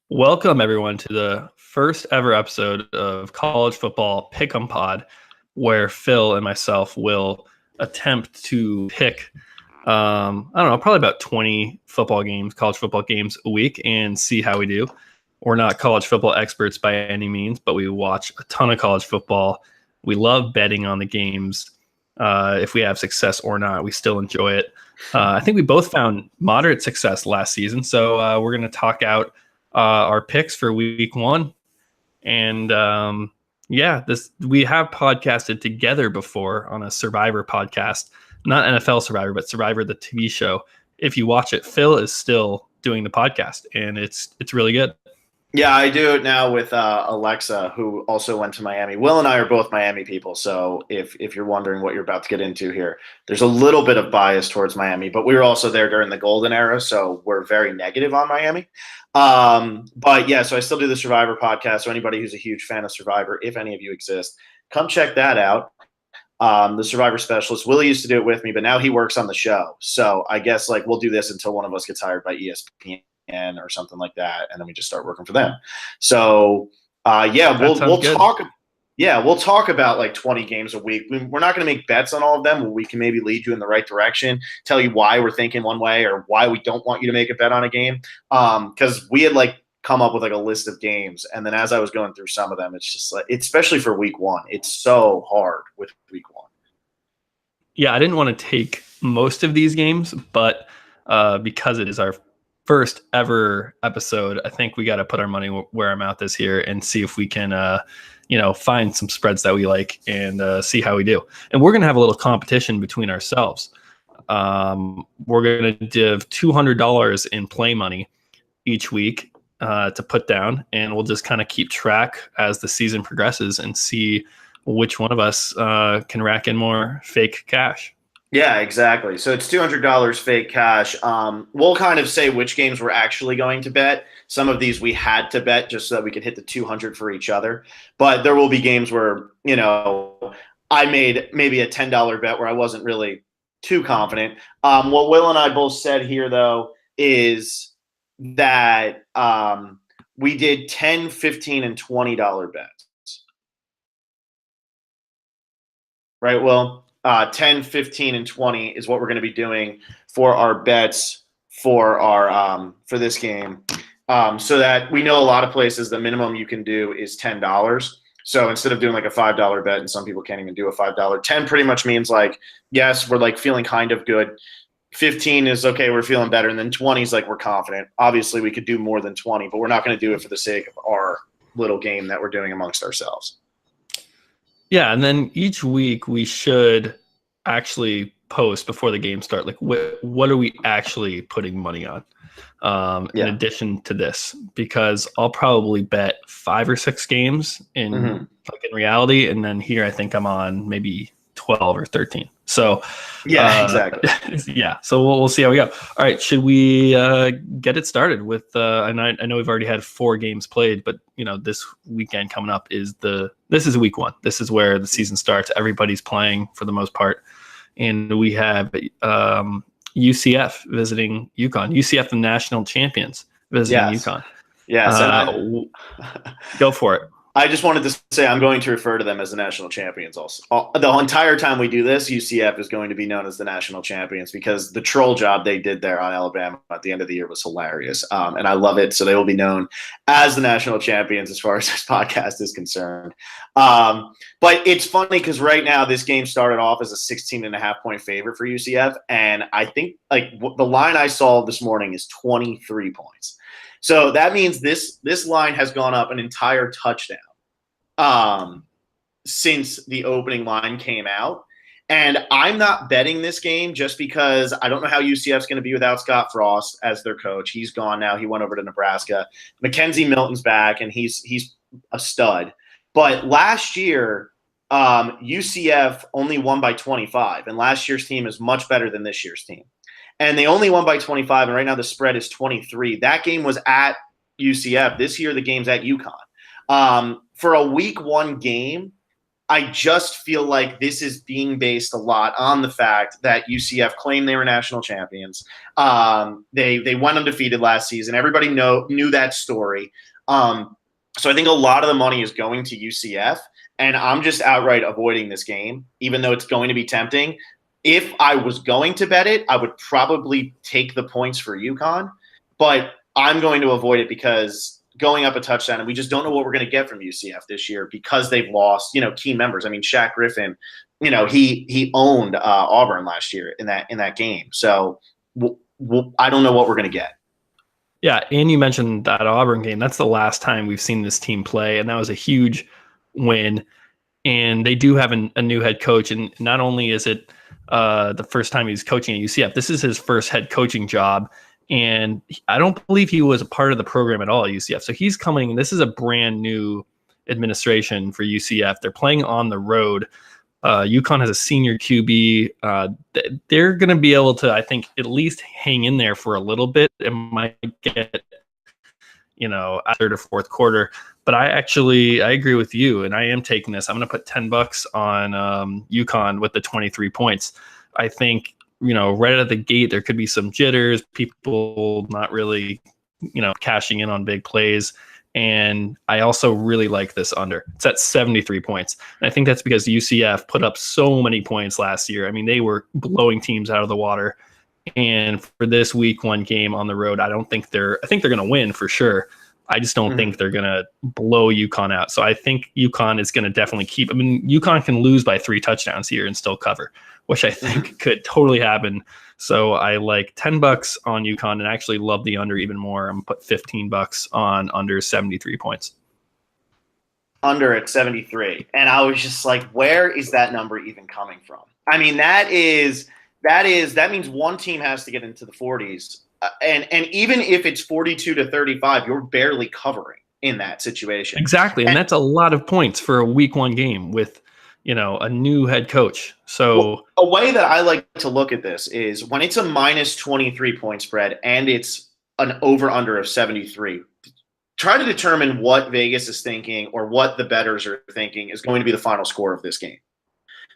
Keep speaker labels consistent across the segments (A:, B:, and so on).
A: Welcome, everyone, to the first ever episode of College Football Pick'em Pod, where Phil and myself will attempt to pick, I don't know, probably about 20 football games, college football games a week, and see how we do. We're not college football experts by any means, but we watch a ton of college football. We love betting on the games. If we have success or not, we still enjoy it. I think we both found moderate success last season, so we're going to talk out our picks for week one. And we have podcasted together before on a Survivor podcast, not NFL Survivor, but Survivor, the TV show. If you watch it, Phil is still doing the podcast, and it's really good.
B: Yeah, I do it now with Alexa, who also went to Miami. Will and I are both Miami people, so if you're wondering what you're about to get into here, there's a little bit of bias towards Miami, but we were also there during the golden era, so we're very negative on Miami. But yeah, so I still do the Survivor podcast, so anybody who's a huge fan of Survivor, if any of you exist, come check that out. The Survivor specialist, Willie used to do it with me, but now he works on the show. So I guess we'll do this until one of us gets hired by ESPN or something like that, and then we just start working for them. So we'll talk. Yeah, we'll talk about 20 games a week. We're not going to make bets on all of them, but we can maybe lead you in the right direction, tell you why we're thinking one way or why we don't want you to make a bet on a game. Because we had come up with a list of games, and then as I was going through some of them, it's just especially for week one, it's so hard with week one.
A: Yeah, I didn't want to take most of these games, but because it is our first ever episode, I think we got to put our money where our mouth is here and see if we can find some spreads that we like and see how we do. And we're going to have a little competition between ourselves. We're going to give $200 in play money each week to put down, and we'll just kind of keep track as the season progresses and see which one of us can rack in more fake cash.
B: Yeah, exactly. So it's $200 fake cash. We'll kind of say which games we're actually going to bet. Some of these we had to bet just so that we could hit the 200 for each other. But there will be games where, I made maybe a $10 bet where I wasn't really too confident. What Will and I both said here, though, is that we did $10, $15, and $20 bets. Right, Will? 10, 15, and 20 is what we're going to be doing for our bets for our for this game. So that we know a lot of places the minimum you can do is $10. So instead of doing a $5 bet, and some people can't even do a $5, 10 pretty much means yes, we're feeling kind of good. 15 is okay, we're feeling better, and then 20 is we're confident. Obviously, we could do more than 20, but we're not going to do it for the sake of our little game that we're doing amongst ourselves.
A: Yeah, and then each week we should actually post before the game start. What are we actually putting money on in addition to this? Because I'll probably bet 5 or 6 games in reality, and then here I think I'm on maybe 12 or 13. So
B: exactly.
A: Yeah, so we'll see how we go. All right, should we get it started with? And I know we've already had 4 games played, but this weekend coming up is week one. This is where the season starts. Everybody's playing for the most part, and we have UCF visiting UConn. UCF, the national champions, visiting UConn.
B: Yes,
A: go for it.
B: I just wanted to say I'm going to refer to them as the national champions also. The entire time we do this, UCF is going to be known as the national champions because the troll job they did there on Alabama at the end of the year was hilarious. And I love it. So they will be known as the national champions as far as this podcast is concerned. But it's funny because right now this game started off as a 16.5-point favorite for UCF. And I think the line I saw this morning is 23 points. So that means this line has gone up an entire touchdown since the opening line came out. And I'm not betting this game just because I don't know how UCF's going to be without Scott Frost as their coach. He's gone now. He went over to Nebraska. Mackenzie Milton's back, and he's a stud. But last year, UCF only won by 25, and last year's team is much better than this year's team. And they only won by 25, and right now the spread is 23. That game was at UCF. This year the game's at UConn. For a week one game, I just feel like this is being based a lot on the fact that UCF claimed they were national champions. They went undefeated last season. Everybody knew that story. So I think a lot of the money is going to UCF, and I'm just outright avoiding this game, even though it's going to be tempting. If I was going to bet it, I would probably take the points for UConn, but I'm going to avoid it because going up a touchdown, and we just don't know what we're going to get from UCF this year because they've lost, key members. I mean, Shaq Griffin, he owned Auburn last year in that game. So I don't know what we're going to get.
A: Yeah, and you mentioned that Auburn game. That's the last time we've seen this team play, and that was a huge win. And they do have a new head coach, and not only is it the first time he's coaching at UCF, this is his first head coaching job, and I don't believe he was a part of the program at all at UCF. So he's coming. This is a brand new administration for UCF. They're playing on the road. UConn has a senior QB. They're going to be able to, I think, at least hang in there for a little bit. It might get, third or fourth quarter. But I agree with you, and I am taking this. I'm going to put $10 on UConn with the 23 points. I think, right out of the gate, there could be some jitters, people not really, cashing in on big plays. And I also really like this under. It's at 73 points. And I think that's because UCF put up so many points last year. I mean, they were blowing teams out of the water. And for this week one game on the road, I think they're going to win for sure. I just don't think they're going to blow UConn out. So I think UConn is going to definitely keep. I mean, UConn can lose by 3 touchdowns here and still cover, which I think could totally happen. So I like $10 on UConn and actually love the under even more. I'm going to put $15 on under 73 points.
B: Under at 73. And I was just like, where is that number even coming from? I mean, that means one team has to get into the 40s. And even if it's 42-35, you're barely covering in that situation.
A: Exactly. And that's a lot of points for a week one game with, a new head coach. So
B: a way that I like to look at this is when it's a minus 23 point spread and it's an over under of 73, try to determine what Vegas is thinking or what the bettors are thinking is going to be the final score of this game.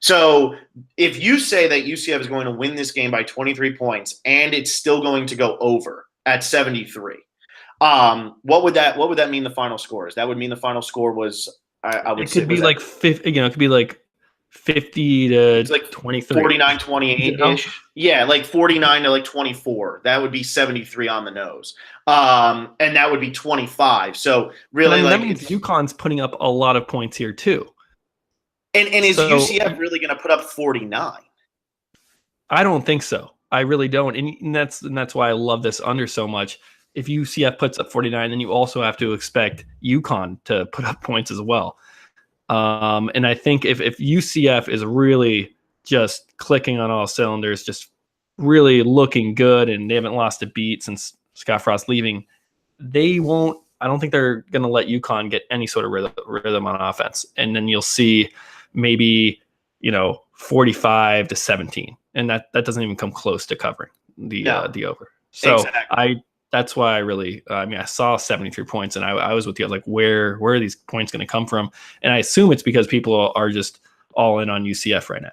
B: So if you say that UCF is going to win this game by 23 points and it's still going to go over at 73, what would that mean the final score is? That would mean the final score was I would say
A: it could be like 50, it could be like 50 to
B: like
A: 23.
B: 49-28-ish. Yeah, like 49 to like 24. That would be 73 on the nose. And that would be 25. So really,
A: that means UConn's putting up a lot of points here too.
B: And is UCF really going to put up 49?
A: I don't think so. I really don't. And that's why I love this under so much. If UCF puts up 49, then you also have to expect UConn to put up points as well. And I think if UCF is really just clicking on all cylinders, just really looking good, and they haven't lost a beat since Scott Frost leaving, I don't think they're going to let UConn get any sort of rhythm on offense. And then you'll see maybe, 45-17. And that doesn't even come close to covering the over. So exactly. That's why I saw 73 points and I was with you. I was like, where are these points going to come from? And I assume it's because people are just all in on UCF right now.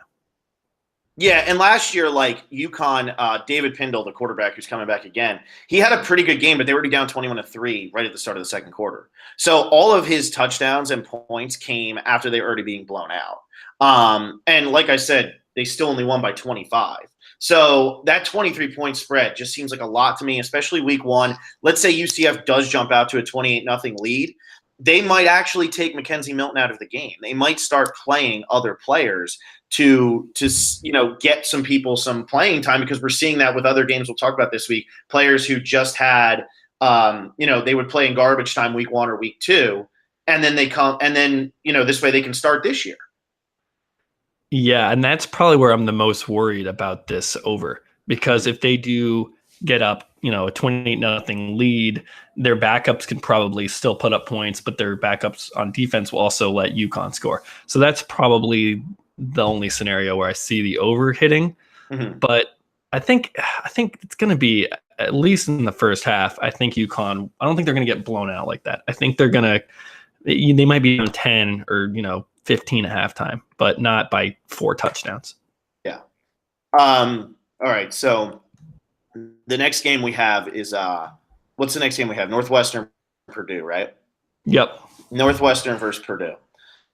B: Yeah, and last year, like UConn, David Pindle, the quarterback who's coming back again, he had a pretty good game, but they were already down 21-3 right at the start of the second quarter. So all of his touchdowns and points came after they were already being blown out. And like I said, they still only won by 25. So that 23-point spread just seems like a lot to me, especially week one. Let's say UCF does jump out to a 28-0 lead. They might actually take Mackenzie Milton out of the game. They might start playing other players to get some people some playing time, because we're seeing that with other games we'll talk about this week. Players who just had, they would play in garbage time week one or week two, and then they come, and then, this way they can start this year.
A: Yeah, and that's probably where I'm the most worried about this over, because if they do get up, a 28-0 lead, their backups can probably still put up points, but their backups on defense will also let UConn score. So that's probably the only scenario where I see the over hitting. Mm-hmm. But I think it's going to be, at least in the first half, I think UConn, I don't think they're going to get blown out like that. I think they're going to, they might be on 10 or, 15 at halftime, but not by 4 touchdowns.
B: Yeah. All right. So the next game we have is what's the next game we have? Northwestern, Purdue, right?
A: Yep.
B: Northwestern versus Purdue.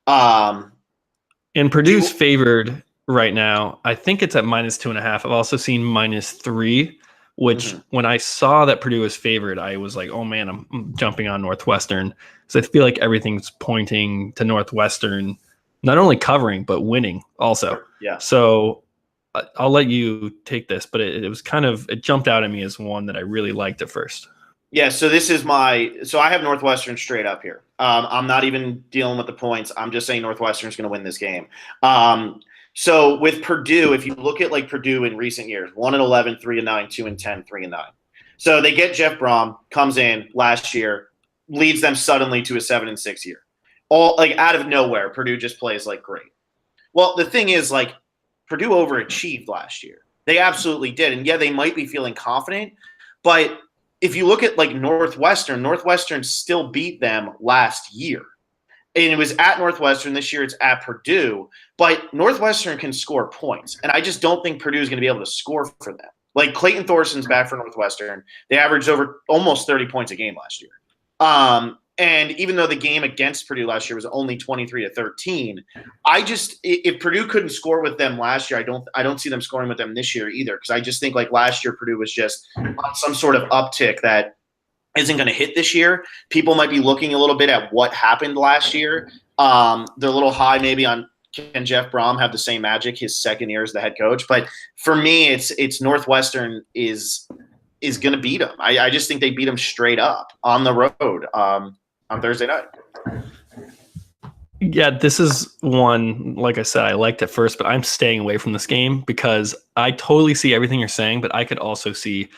A: And Purdue's favored right now. I think it's at -2.5. I've also seen -3, which when I saw that Purdue was favored, I was like, oh man, I'm jumping on Northwestern. So I feel like everything's pointing to Northwestern, not only covering, but winning also.
B: Yeah.
A: So I'll let you take this, but it was kind of, it jumped out at me as one that I really liked at first.
B: Yeah, so this is so I have Northwestern straight up here. I'm not even dealing with the points. I'm just saying Northwestern's going to win this game. So with Purdue, if you look at like Purdue in recent years, 1-11, 3-9, 2-10, 3-9. So they get Jeff Brom, comes in last year, leads them suddenly to a 7-6 year. All like out of nowhere, Purdue just plays like great. Well, the thing is, like, Purdue overachieved last year. They absolutely did. And yeah, they might be feeling confident, but if you look at like Northwestern still beat them last year. And it was at Northwestern. This year it's at Purdue. But Northwestern can score points. And I just don't think Purdue is going to be able to score for them. Like Clayton Thorson's back for Northwestern. They averaged over almost 30 points a game last year. And even though the game against Purdue last year was only 23-13, if Purdue couldn't score with them last year, I don't see them scoring with them this year either. Because I just think like last year Purdue was just on some sort of uptick that isn't going to hit this year. People might be looking a little bit at what happened last year. They're a little high maybe on can Jeff Brom have the same magic his second year as the head coach. But for me, it's Northwestern is going to beat them. I just think they beat them straight up on the road on Thursday night.
A: Yeah, this is one, like I said, I liked at first, but I'm staying away from this game because I totally see everything you're saying, but I could also see,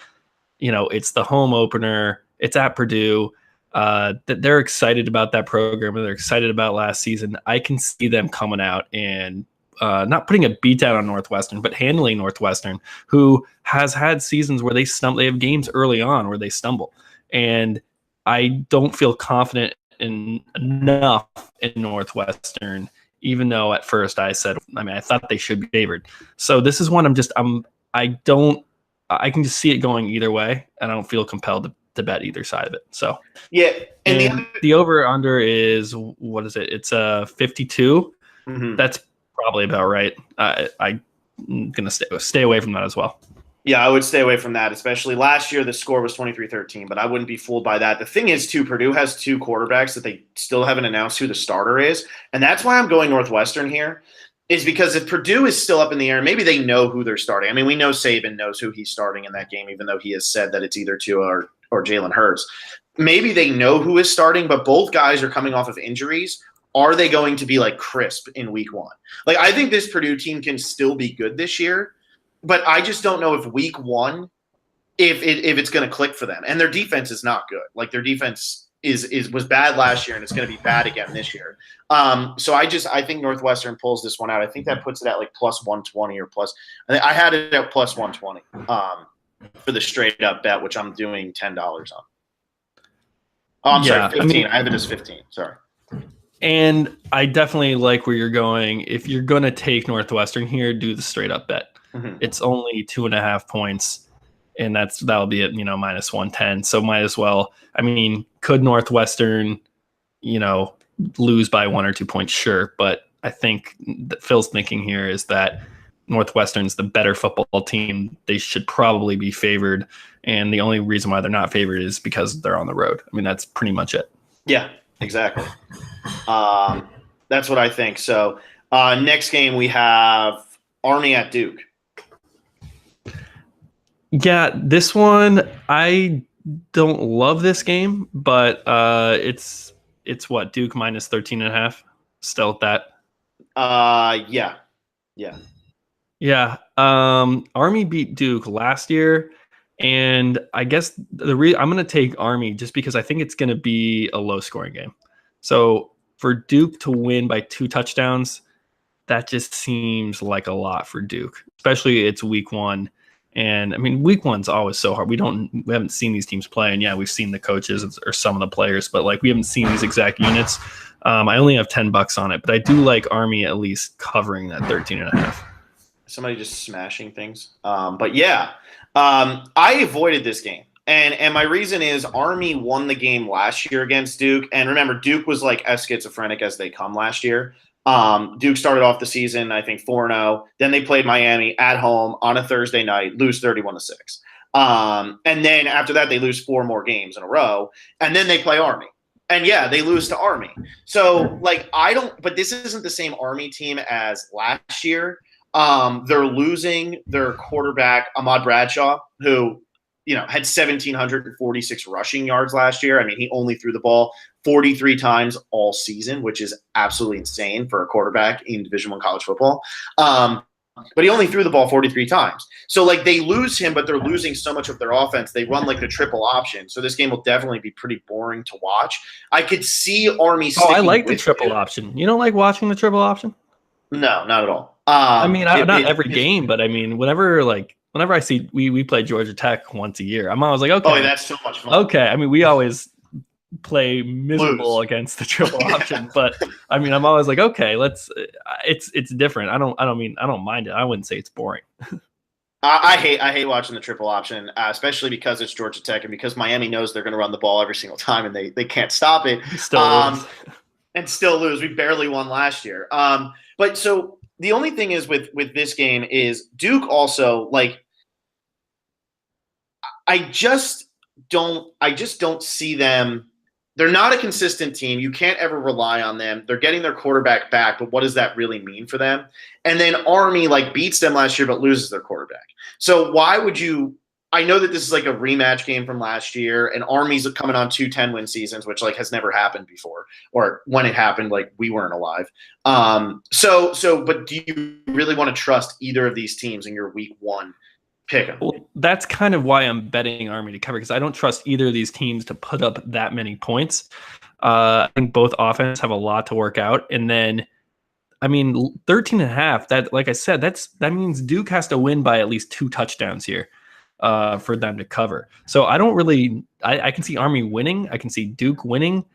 A: it's the home opener. It's at Purdue. That they're excited about that program and they're excited about last season. I can see them coming out and not putting a beat down on Northwestern, but handling Northwestern, who has had seasons where they stumble. They have games early on where they stumble. And I don't feel confident enough in Northwestern, even though at first I thought they should be favored. So this is one I can just see it going either way, and I don't feel compelled to bet either side of it. So
B: yeah,
A: and the over under is, what is it? It's 52.
B: Mm-hmm.
A: That's probably about right. I'm gonna stay away from that as well.
B: Yeah, I would stay away from that, especially last year the score was 23-13, but I wouldn't be fooled by that. The thing is, too, Purdue has 2 quarterbacks that they still haven't announced who the starter is, and that's why I'm going Northwestern here, is because if Purdue is still up in the air, maybe they know who they're starting. I mean, we know Saban knows who he's starting in that game, even though he has said that it's either Tua or Jalen Hurts. Maybe they know who is starting, but both guys are coming off of injuries. Are they going to be like crisp in week 1? Like, I think this Purdue team can still be good this year, but I just don't know if week 1, if it's going to click for them. And their defense is not good. Like, their defense was bad last year, and it's going to be bad again this year. So I think Northwestern pulls this one out. I think that puts it at like plus 120 or plus. I had it at plus 120 for the straight up bet, which I'm doing $10 on. Oh, I'm sorry, 15. I have it as 15. Sorry.
A: And I definitely like where you're going. If you're going to take Northwestern here, do the straight up bet. Mm-hmm. It's only 2.5 points, and that'll be at minus 110. So might as well. I mean, could Northwestern, lose by 1 or 2 points? Sure, but I think that Phil's thinking here is that Northwestern's the better football team. They should probably be favored, and the only reason why they're not favored is because they're on the road. I mean, that's pretty much it.
B: Yeah, exactly. That's what I think. So next game we have Army at Duke.
A: Yeah, this one, I don't love this game, but it's what, Duke minus 13.5? Still at that? Yeah. Army beat Duke last year, and I guess I'm going to take Army just because I think it's going to be a low-scoring game. So for Duke to win by 2 touchdowns, that just seems like a lot for Duke, especially it's week 1. And I mean, week 1's always so hard. We haven't seen these teams play, and yeah, we've seen the coaches or some of the players, but like we haven't seen these exact units. I only have $10 on it, but I do like Army at least covering that 13.5.
B: Somebody just smashing things. But yeah, I avoided this game. And my reason is Army won the game last year against Duke. And remember, Duke was like as schizophrenic as they come last year. Duke started off the season, I think, 4-0. Then they played Miami at home on a Thursday night, lose 31-6. And then after that, they lose 4 more games in a row. And then they play Army. And yeah, they lose to Army. So, like, but this isn't the same Army team as last year. They're losing their quarterback, Ahmad Bradshaw, who, had 1,746 rushing yards last year. I mean, he only threw the ball 43 times all season, which is absolutely insane for a quarterback in Division I college football. But he only threw the ball 43 times. So, like, they lose him, but they're losing so much of their offense. They run, like, the triple option. So this game will definitely be pretty boring to watch. I could see Army
A: I like the triple option. You don't like watching the triple option?
B: No, not at all.
A: Not every game, but I mean, whenever I see we play Georgia Tech once a year, I'm always like, okay.
B: Oh, that's so much fun.
A: Okay. I mean, we always play miserable against the triple option, but I mean, I'm always like, okay, it's different. I don't mind it. I wouldn't say it's boring.
B: I hate watching the triple option, especially because it's Georgia Tech and because Miami knows they're going to run the ball every single time and they can't stop it. And still lose. We barely won last year. But so the only thing is with this game is Duke also, like, I just don't see them. They're not a consistent team. You can't ever rely on them. They're getting their quarterback back, but what does that really mean for them? And then Army, like, beats them last year but loses their quarterback. So why would you – I know that this is like a rematch game from last year, and Army's coming on 2 10-win seasons, which, like, has never happened before. Or when it happened, like, we weren't alive. But do you really want to trust either of these teams in your week 1 pick 'em?
A: Well, that's kind of why I'm betting Army to cover, because I don't trust either of these teams to put up that many points. I think both offenses have a lot to work out. And then, I mean, 13.5, that, like I said, that means Duke has to win by at least 2 touchdowns here for them to cover. So I don't really, I can see Army winning. I can see Duke winning.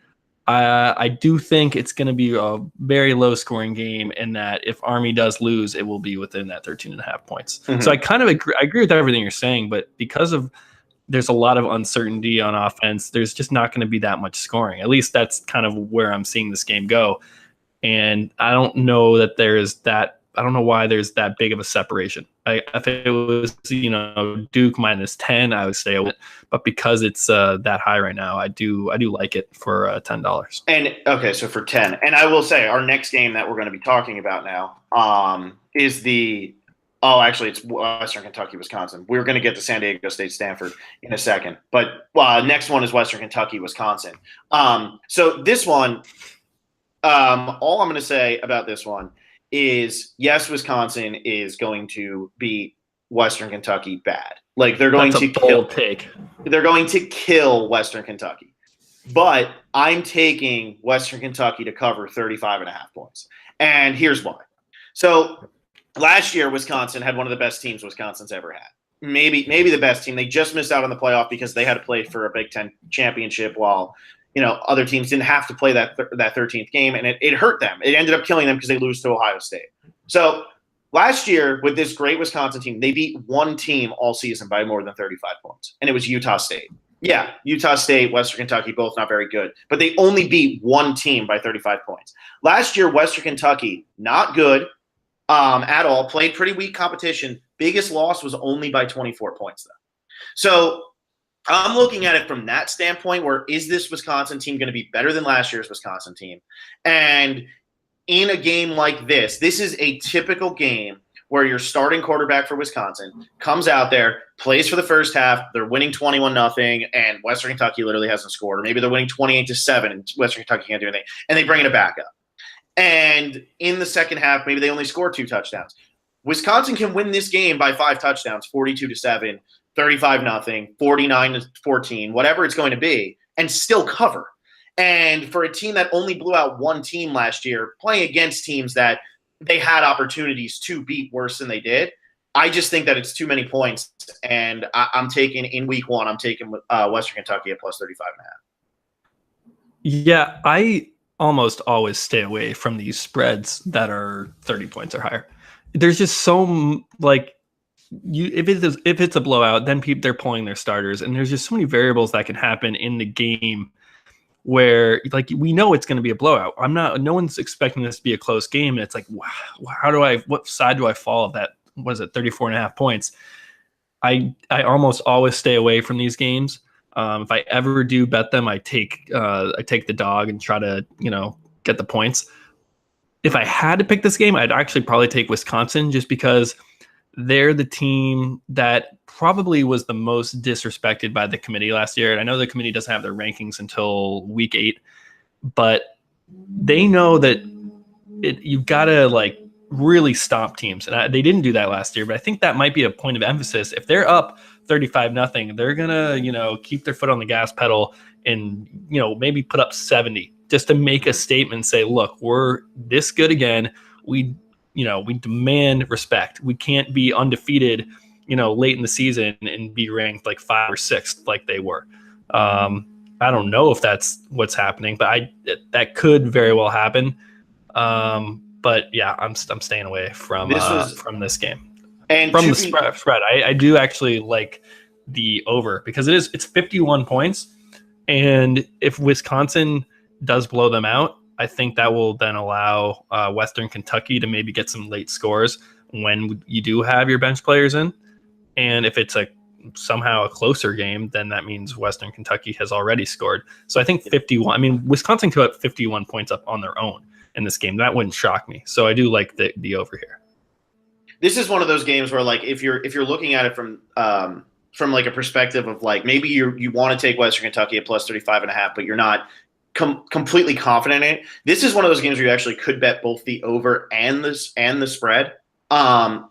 A: I do think it's going to be a very low scoring game, and that if Army does lose, it will be within that 13.5 points. Mm-hmm. So I kind of agree with everything you're saying, but because there's a lot of uncertainty on offense, there's just not going to be that much scoring. At least that's kind of where I'm seeing this game go. And I don't know that I don't know why there's that big of a separation. If it was, Duke -10, I would stay away. But because it's that high right now, I do like it for $10.
B: And okay, so for 10, and I will say our next game that we're going to be talking about now is it's Western Kentucky, Wisconsin. We're going to get to San Diego State, Stanford in a second, but next one is Western Kentucky, Wisconsin. So this one, all I'm going to say about this one is, yes, Wisconsin is going to beat Western Kentucky bad. Like, they're going to kill. They're going to kill Western Kentucky. But I'm taking Western Kentucky to cover 35.5 points. And here's why. So last year, Wisconsin had one of the best teams Wisconsin's ever had. Maybe the best team. They just missed out on the playoff because they had to play for a Big Ten championship while other teams didn't have to play that 13th game, and it hurt them. It ended up killing them because they lose to Ohio State. So last year, with this great Wisconsin team, they beat one team all season by more than 35 points, and it was Utah State. Yeah, Utah State, Western Kentucky, both not very good, but they only beat one team by 35 points. Last year, Western Kentucky, not good at all, played pretty weak competition. Biggest loss was only by 24 points, though. So I'm looking at it from that standpoint, where is this Wisconsin team going to be better than last year's Wisconsin team? And in a game like this is a typical game where your starting quarterback for Wisconsin comes out there, plays for the first half, they're winning 21-0, and Western Kentucky literally hasn't scored. Or maybe they're winning 28-7, and Western Kentucky can't do anything, and they bring it back up. And in the second half, maybe they only score 2 touchdowns. Wisconsin can win this game by 5 touchdowns, 42-7. 35-0, 49-14, whatever it's going to be, and still cover. And for a team that only blew out one team last year, playing against teams that they had opportunities to beat worse than they did, I just think that it's too many points. And I'm taking, in week 1, I'm taking Western Kentucky at plus 35.5.
A: Yeah, almost always stay away from these spreads that are 30 points or higher. There's just like if it's a blowout, then they're pulling their starters, and there's just so many variables that can happen in the game where like we know it's going to be a blowout. No one's expecting this to be a close game, and it's like, wow, what side do I fall of that? What is it, 34.5 points? I almost always stay away from these games. If I ever do bet them, I take the dog and try to get the points. If I had to pick this game, I'd actually probably take Wisconsin, just because they're the team that probably was the most disrespected by the committee last year. And I know the committee doesn't have their rankings until week 8, but they know that you've got to like really stop teams. And they didn't do that last year, but I think that might be a point of emphasis. If they're up 35-0, they're going to, keep their foot on the gas pedal and, maybe put up 70 just to make a statement and say, look, we're this good again. We demand respect. We can't be undefeated, late in the season and be ranked like 5th or 6th like they were. I don't know if that's what's happening, but that could very well happen. But yeah, I'm staying away from this game. And from the spread, I do actually like the over, because it's 51 points, and if Wisconsin does blow them out, I think that will then allow Western Kentucky to maybe get some late scores when you do have your bench players in. And if it's somehow a closer game, then that means Western Kentucky has already scored. So I think 51. I mean, Wisconsin could put 51 points up on their own in this game. That wouldn't shock me. So I do like the over here.
B: This is one of those games where, like, if you're looking at it from like a perspective of like maybe you want to take Western Kentucky at plus 35.5, but you're not completely confident in it. This is one of those games where you actually could bet both the over and the spread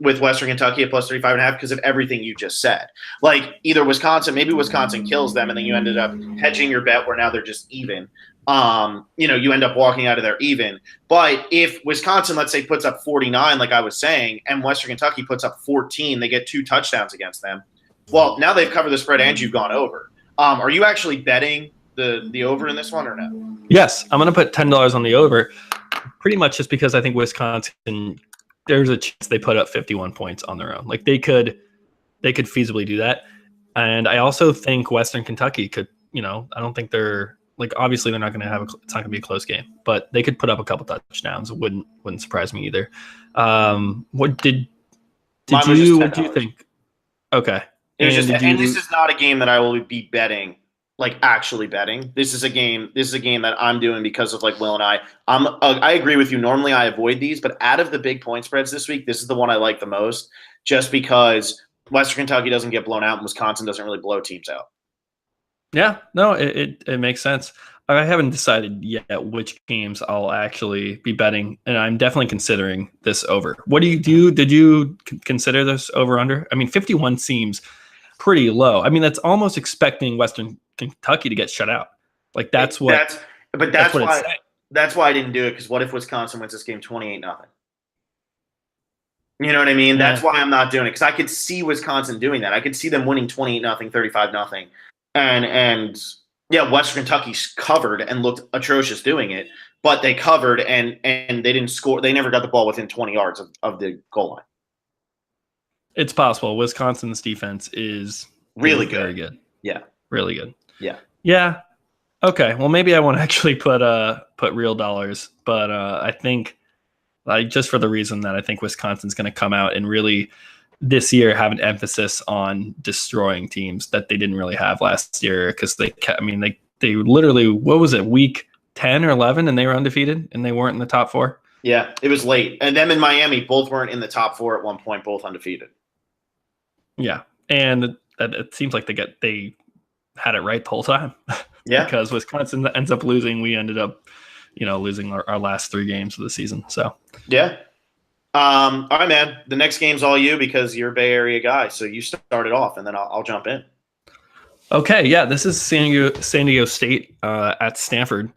B: with Western Kentucky at plus 35.5 because of everything you just said. Like either maybe Wisconsin kills them and then you ended up hedging your bet where now they're just even. You end up walking out of there even. But if Wisconsin, let's say, puts up 49, like I was saying, and Western Kentucky puts up 14, they get 2 touchdowns against them. Well, now they've covered the spread and you've gone over. Are you actually betting the over in this one or no?
A: Yes, I'm going to put $10 on the over, pretty much just because I think Wisconsin, there's a chance they put up 51 points on their own. Like they could feasibly do that. And I also think Western Kentucky could, I don't think they're like, obviously they're not going to have it's not going to be a close game, but they could put up a couple touchdowns. It wouldn't surprise me either. What did you think? Okay.
B: It was and this is not a game that I will be betting, like actually betting. This is a game that I'm doing because of like Will and I. I agree with you. Normally I avoid these, but out of the big point spreads this week, this is the one I like the most, just because Western Kentucky doesn't get blown out and Wisconsin doesn't really blow teams out. Yeah, no, it makes sense. I haven't decided yet which games I'll actually be betting, and I'm definitely considering this over. What do you do? Did you consider this over under? I mean, 51 seems pretty low. I mean, that's almost expecting Western Kentucky to get shut out. Like that's why I didn't do it, because what if Wisconsin wins this game 28-0? You know what I mean? Yeah. That's why I'm not doing it, because I could see Wisconsin doing that. I could see them winning 28-0, 35-0. And yeah, Western Kentucky's covered and looked atrocious doing it, but they covered and they didn't score. They never got the ball within 20 yards of the goal line.
A: It's possible. Wisconsin's defense is
B: really good.
A: Very good.
B: Yeah.
A: Really good.
B: Yeah.
A: Yeah. Okay. Well, maybe I won't actually put real dollars, but I think just for the reason that I think Wisconsin's going to come out and really this year have an emphasis on destroying teams that they didn't really have last year, because they literally, what was it, week 10 or 11, and they were undefeated and they weren't in the top 4.
B: Yeah, it was late. And them in Miami both weren't in the top 4 at one point, both undefeated.
A: Yeah, and it seems like they had it right the whole time.
B: Yeah,
A: because Wisconsin ends up losing. We ended up, losing our last 3 games of the season. So
B: yeah. All right, man. The next game's all you, because you're a Bay Area guy. So you start it off, and then I'll jump in.
A: Okay, yeah. This is San Diego State at Stanford.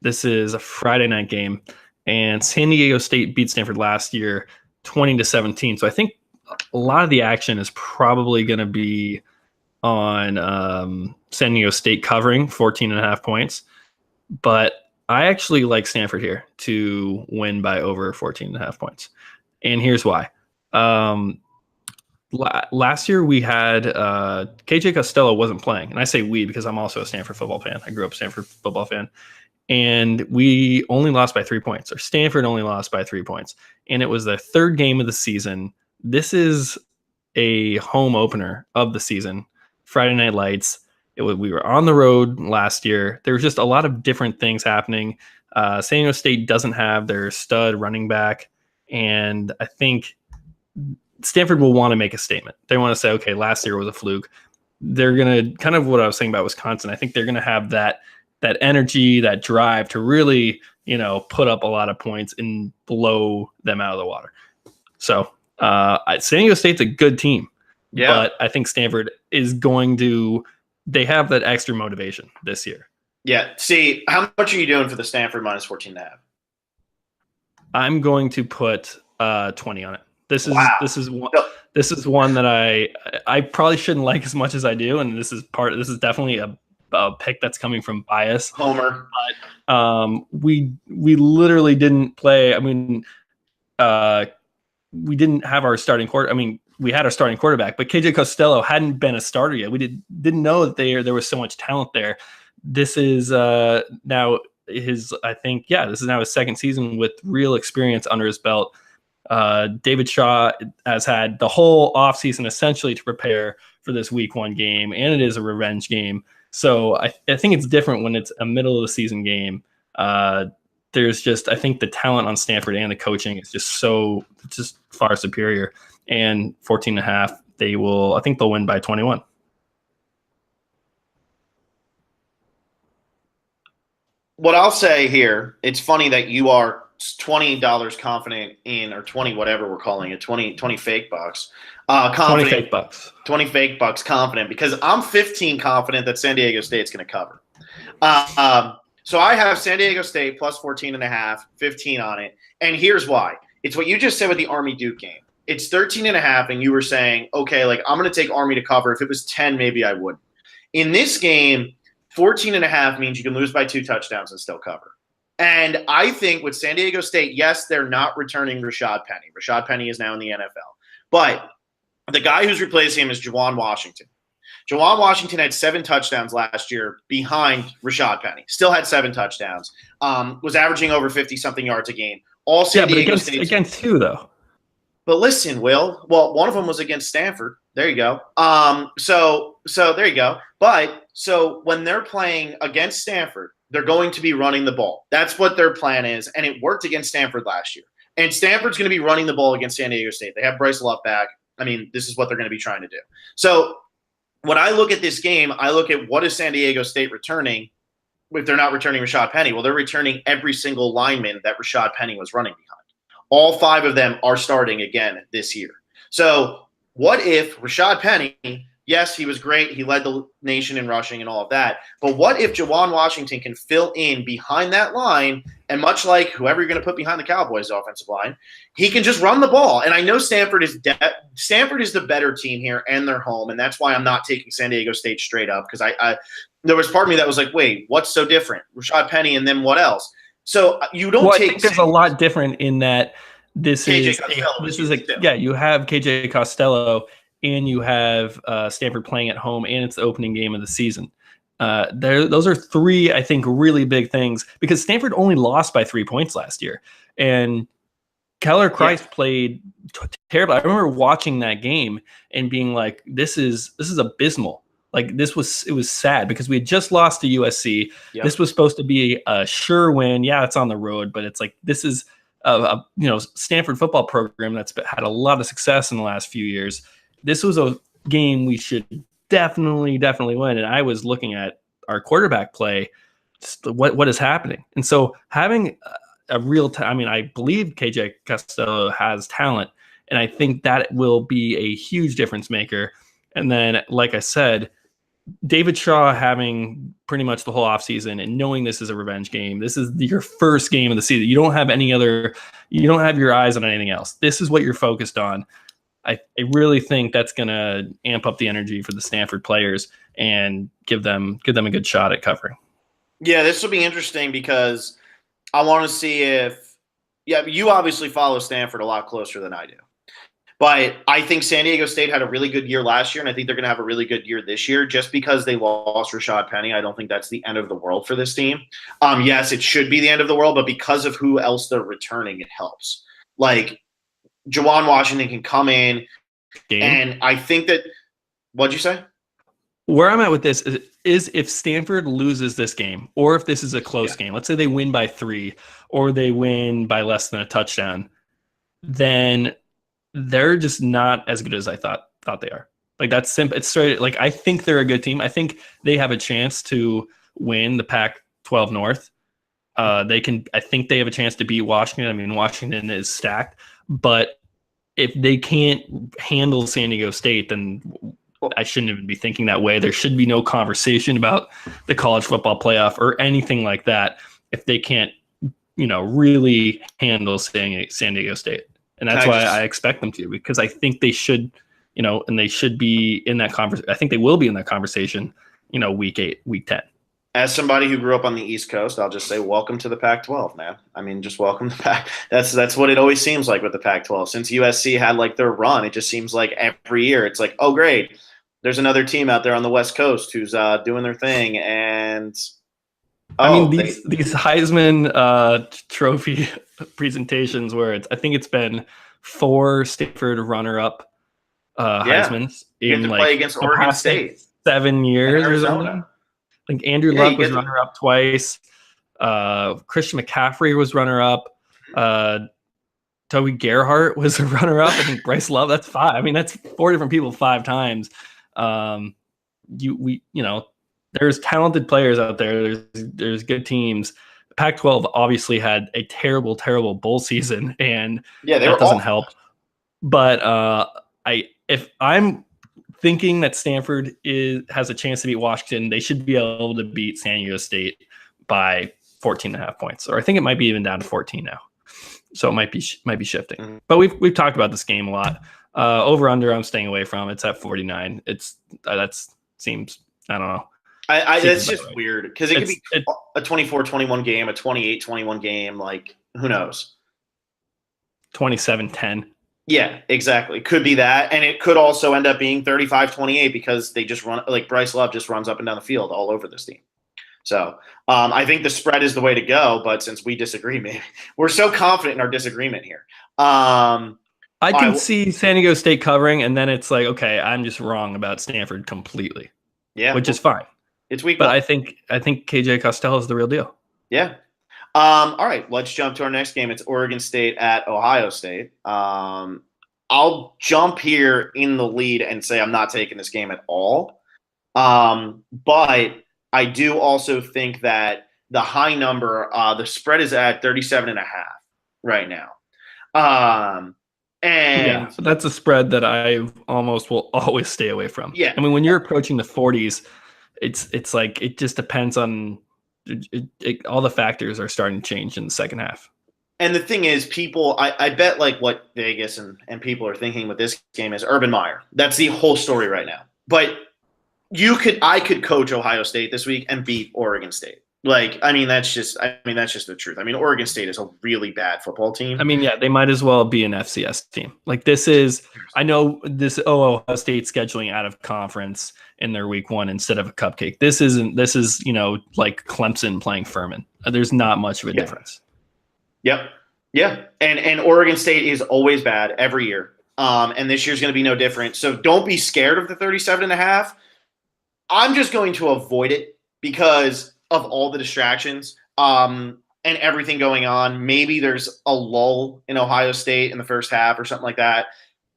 A: This is a Friday night game, and San Diego State beat Stanford last year 20-17. So I think a lot of the action is probably going to be on San Diego State covering 14.5 points. But I actually like Stanford here to win by over 14.5 points. And here's why. Last year we had KJ Costello wasn't playing. And I say we because I'm also a Stanford football fan. I grew up a Stanford football fan. And we only lost by 3 points, or Stanford only lost by 3 points. And it was the third game of the season. This is a home opener of the season, Friday Night Lights. We were on the road last year. There was just a lot of different things happening. San Diego State doesn't have their stud running back. And I think Stanford will want to make a statement. They want to say, okay, last year was a fluke. They're going to kind of what I was saying about Wisconsin. I think they're going to have that energy, that drive to really, put up a lot of points and blow them out of the water. So San Diego State's a good team, but I think Stanford is they have that extra motivation this year.
B: Yeah. See, how much are you doing for the Stanford minus 14.5?
A: I'm going to put 20 on it. This is one that I probably shouldn't like as much as I do, and this is definitely a pick that's coming from bias.
B: Homer.
A: But we literally didn't play. I mean, we didn't have our starting quarter. I mean, we had our starting quarterback, but KJ Costello hadn't been a starter yet. We didn't know that there was so much talent there. This is now this is now his second season with real experience under his belt. David Shaw has had the whole offseason essentially to prepare for this week 1 game, and it is a revenge game. So I think it's different when it's a middle of the season game. There's just, I think the talent on Stanford and the coaching is just far superior. And 14.5, I think they'll win by 21.
B: What I'll say here, it's funny that you are $20 confident in, or 20, whatever we're calling it, 20 fake bucks.
A: 20 fake bucks.
B: 20 fake bucks confident, because I'm 15 confident that San Diego State's going to cover. So I have San Diego State plus 14.5, 15 on it. And here's why. It's what you just said with the Army Duke game. It's 13.5, and you were saying, okay, like I'm going to take Army to cover. If it was 10, maybe I wouldn't. In this game, 14.5 means you can lose by 2 touchdowns and still cover. And I think with San Diego State, yes, they're not returning Rashad Penny. Rashad Penny is now in the NFL. But the guy who's replacing him is Juwan Washington. Juwan Washington had 7 touchdowns last year behind Rashad Penny. Still had 7 touchdowns. Was averaging over 50-something yards a game. All San Diego State
A: against who, though?
B: But listen, Will. Well, one of them was against Stanford. There you go. So there you go. But so when they're playing against Stanford, they're going to be running the ball. That's what their plan is, and it worked against Stanford last year. And Stanford's going to be running the ball against San Diego State. They have Bryce Love back. I mean, this is what they're going to be trying to do. So when I look at this game, I look at what is San Diego State returning if they're not returning Rashad Penny. Well, they're returning every single lineman that Rashad Penny was running behind. All 5 of them are starting again this year. So what if Rashad Penny, yes, he was great. He led the nation in rushing and all of that. But what if Juwan Washington can fill in behind that line, and much like whoever you're going to put behind the Cowboys' offensive line, he can just run the ball. And I know Stanford is the better team here, and they're home, and that's why I'm not taking San Diego State straight up, because I there was part of me that was like, wait, what's so different? Rashad Penny, and then what else? So you don't take.
A: I think there's a lot different in that you have KJ Costello, and you have Stanford playing at home, and it's the opening game of the season. Those are 3, I think, really big things, because Stanford only lost by 3 points last year, and Keller Christ played terrible. I remember watching that game and being like, "This is abysmal." Like it was sad because we had just lost to USC. Yep. This was supposed to be a sure win. Yeah, it's on the road, but it's like this is a Stanford football program that's had a lot of success in the last few years. This was a game we should definitely win. And I was looking at our quarterback play, just what is happening. And so having a real I believe KJ Costello has talent, and I think that will be a huge difference maker. And then, like I said, David Shaw having pretty much the whole offseason and knowing this is a revenge game. This is your first game of the season. You don't have your eyes on anything else. This is what you're focused on. I really think that's going to amp up the energy for the Stanford players and give them a good shot at covering.
B: Yeah, this will be interesting because I want to see if you obviously follow Stanford a lot closer than I do. But I think San Diego State had a really good year last year, and I think they're going to have a really good year this year. Just because they lost Rashad Penny, I don't think that's the end of the world for this team. Yes, it should be the end of the world, but because of who else they're returning, it helps. Like, Juwan Washington can come in, and I think that – what'd you say?
A: Where I'm at with this is if Stanford loses this game, or if this is a close game, let's say they win by 3 or they win by less than a touchdown, then they're just not as good as I thought they are. Like, that's simple. It's straight. Like, I think they're a good team. I think they have a chance to win the Pac-12 North. I think they have a chance to beat Washington. I mean, Washington is stacked, but if they can't handle San Diego State, then I shouldn't even be thinking that way. There should be no conversation about the college football playoff or anything like that if they can't, really handle San Diego State. And that's why I expect them to, because I think they should, and they should be in that conversation. I think they will be in that conversation, week 8, week 10.
B: As somebody who grew up on the East Coast, I'll just say welcome to the Pac-12, man. I mean, just welcome to the Pac. That's what it always seems like with the Pac-12. Since USC had like their run, it just seems like every year it's like, oh, great. There's another team out there on the West Coast who's doing their thing, and
A: these Heisman Trophy presentations where I think it's been 4 Stanford runner-up Heismans
B: in like play against Oregon State
A: 7 years or something. I think Andrew Luck was runner-up twice. Christian McCaffrey was runner-up. Toby Gerhart was a runner-up. I think Bryce Love. That's 5. I mean, that's 4 different people 5 times. There's talented players out there. There's good teams. Pac-12 obviously had a terrible, terrible bowl season, and that doesn't help. But if I'm thinking that Stanford has a chance to beat Washington, they should be able to beat San Diego State by 14.5 points, or I think it might be even down to 14 now. So it might be shifting. Mm-hmm. But we've talked about this game a lot. Over under, I'm staying away from. It's at 49. That seems, I don't know.
B: That's just weird because it could be a 24-21 game, a 28-21 game. Like, who knows?
A: 27-10.
B: Yeah, exactly. Could be that. And it could also end up being 35-28 because they just run, like Bryce Love just runs up and down the field all over this team. So I think the spread is the way to go. But since we disagree, maybe we're so confident in our disagreement here. I
A: can see San Diego State covering, and then it's like, okay, I'm just wrong about Stanford completely. Yeah, which is fine.
B: It's weak,
A: but I think KJ Costello is the real deal.
B: Yeah. All right, let's jump to our next game. It's Oregon State at Ohio State. I'll jump here in the lead and say I'm not taking this game at all. But I do also think that the high number, the spread is at 37.5 right now. And
A: so that's a spread that I almost will always stay away from.
B: Yeah.
A: I mean, when you're approaching the 40s, it's like it just depends on all the factors are starting to change in the second half.
B: And the thing is, people, I bet like what Vegas and people are thinking with this game is Urban Meyer. That's the whole story right now. But I could coach Ohio State this week and beat Oregon State. That's just the truth. I mean, Oregon State is a really bad football team.
A: I mean, yeah, they might as well be an FCS team. Like I know this Ohio State scheduling out of conference in their week 1 instead of a cupcake. This is, like Clemson playing Furman. There's not much of a difference.
B: Yep. Yeah. And Oregon State is always bad every year. And this year's going to be no different. So don't be scared of the 37.5. I'm just going to avoid it because of all the distractions and everything going on. Maybe there's a lull in Ohio State in the first half or something like that.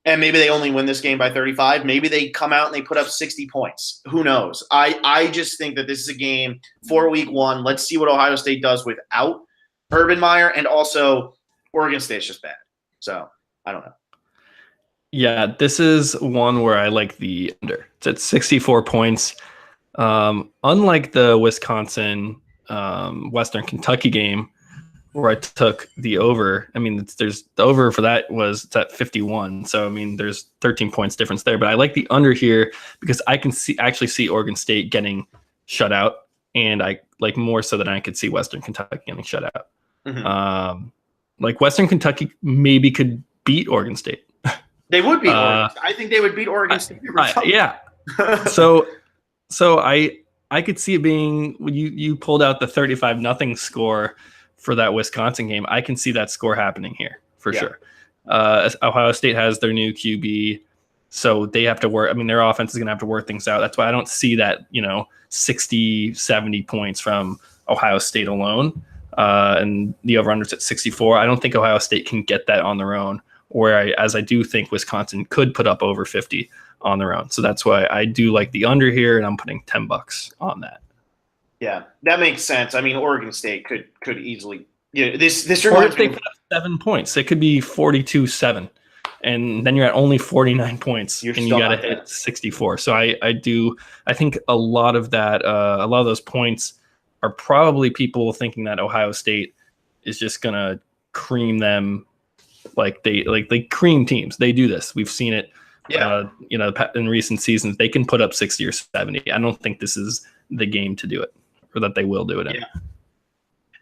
B: And maybe they only win this game by 35. Maybe they come out and they put up 60 points. Who knows? I just think that this is a game for week 1. Let's see what Ohio State does without Urban Meyer. And also, Oregon State's just bad. So, I don't know.
A: Yeah, this is one where I like the under. It's at 64 points. Unlike the Wisconsin Western Kentucky game where I took the over, I mean, there's the over for that it's at 51. So, I mean, there's 13 points difference there. But I like the under here because I can actually see Oregon State getting shut out. And I like more so than I could see Western Kentucky getting shut out. Like Western Kentucky maybe could beat Oregon State.
B: They would beat Oregon. I think they would beat Oregon State.
A: Yeah. So I could see it being when you pulled out the 35-0 score for that Wisconsin game. I can see that score happening here for sure. Ohio State has their new QB, so they have to work. I mean, their offense is going to have to work things out. That's why I don't see that 60, 70 points from Ohio State alone. And the over-under's at 64. I don't think Ohio State can get that on their own, whereas I do think Wisconsin could put up over 50 on their own. So that's why I do like the under here, and I'm putting $10 on that.
B: Yeah, that makes sense. I mean, Oregon State could easily this
A: reminds me. They put up 7 points. It could be 42-7, and then you're at only 49 points, and you got to hit 64. So I think a lot of that, a lot of those points are probably people thinking that Ohio State is just gonna cream them, like they cream teams. They do this. We've seen it. In recent seasons, they can put up 60 or 70. I don't think this is the game to do it, or that they will do it in.
B: Yeah.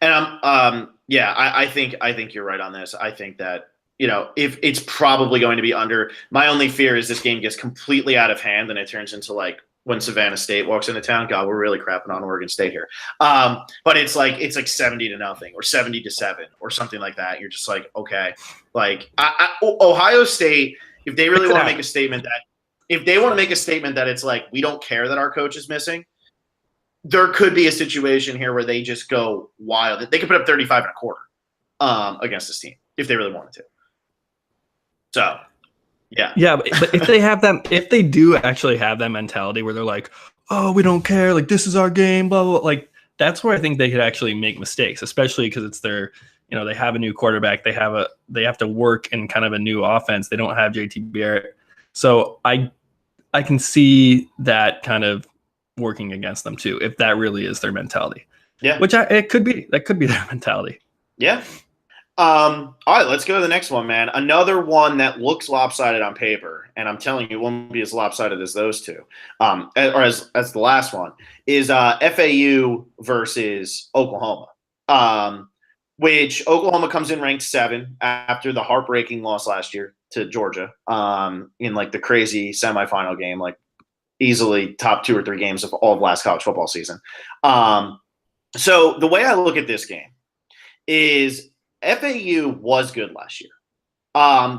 B: And I think you're right on this. I think that if it's probably going to be under. My only fear is this game gets completely out of hand and it turns into like when Savannah State walks into town. God, we're really crapping on Oregon State here. But it's like 70-0 or 70-7 or something like that. You're just like, okay, like Ohio State. If they really want to make a statement that it's like, we don't care that our coach is missing, there could be a situation here where they just go wild. They could put up 35 and a quarter against this team if they really wanted to. So, yeah.
A: Yeah, but if they do actually have that mentality where they're like, oh, we don't care, like this is our game, blah, blah, blah, like that's where I think they could actually make mistakes, especially because it's their they have a new quarterback. They have to work in kind of a new offense. They don't have JT Barrett. So I can see that kind of working against them too, if that really is their mentality.
B: Yeah.
A: It could be. That could be their mentality.
B: Yeah. All right, let's go to the next one, man. Another one that looks lopsided on paper, and I'm telling you, it won't be as lopsided as those two, or as the last one, is FAU versus Oklahoma. Which Oklahoma comes in ranked 7 after the heartbreaking loss last year to Georgia in like the crazy semifinal game, like easily top 2 or 3 games of all of last college football season. So the way I look at this game is FAU was good last year.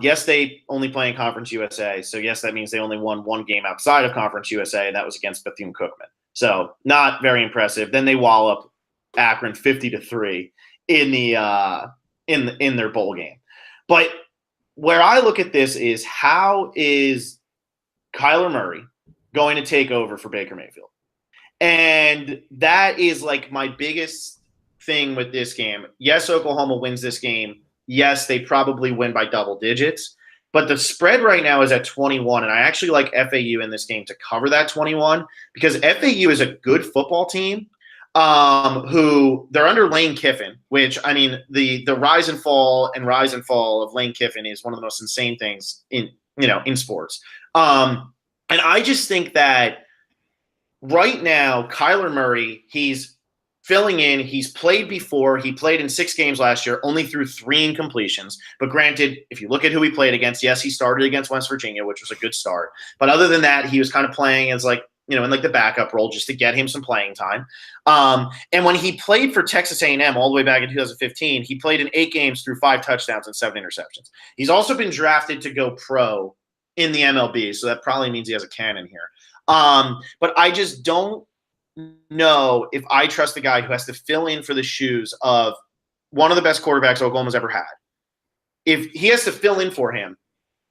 B: Yes, they only play in Conference USA. So yes, that means they only won 1 game outside of Conference USA, and that was against Bethune-Cookman. So not very impressive. Then they wallop Akron 50-3. In their bowl game. But where I look at this is, how is Kyler Murray going to take over for Baker Mayfield? And that is like my biggest thing with this game. Yes, Oklahoma wins this game. Yes, they probably win by double digits. But the spread right now is at 21, and I actually like FAU in this game to cover that 21 because FAU is a good football team. Who they're under Lane Kiffin, which I mean the rise and fall of Lane Kiffin is one of the most insane things in sports. And I just think that right now Kyler Murray, he's filling in. He's played before. He played in 6 games last year, only threw 3 incompletions. But granted, if you look at who he played against, yes, he started against West Virginia, which was a good start. But other than that, he was kind of playing as like in like the backup role just to get him some playing time. And when he played for Texas A&M all the way back in 2015, he played in 8 games, threw 5 touchdowns and 7 interceptions. He's also been drafted to go pro in the MLB, so that probably means he has a cannon here. But I just don't know if I trust the guy who has to fill in for the shoes of one of the best quarterbacks Oklahoma's ever had. If he has to fill in for him,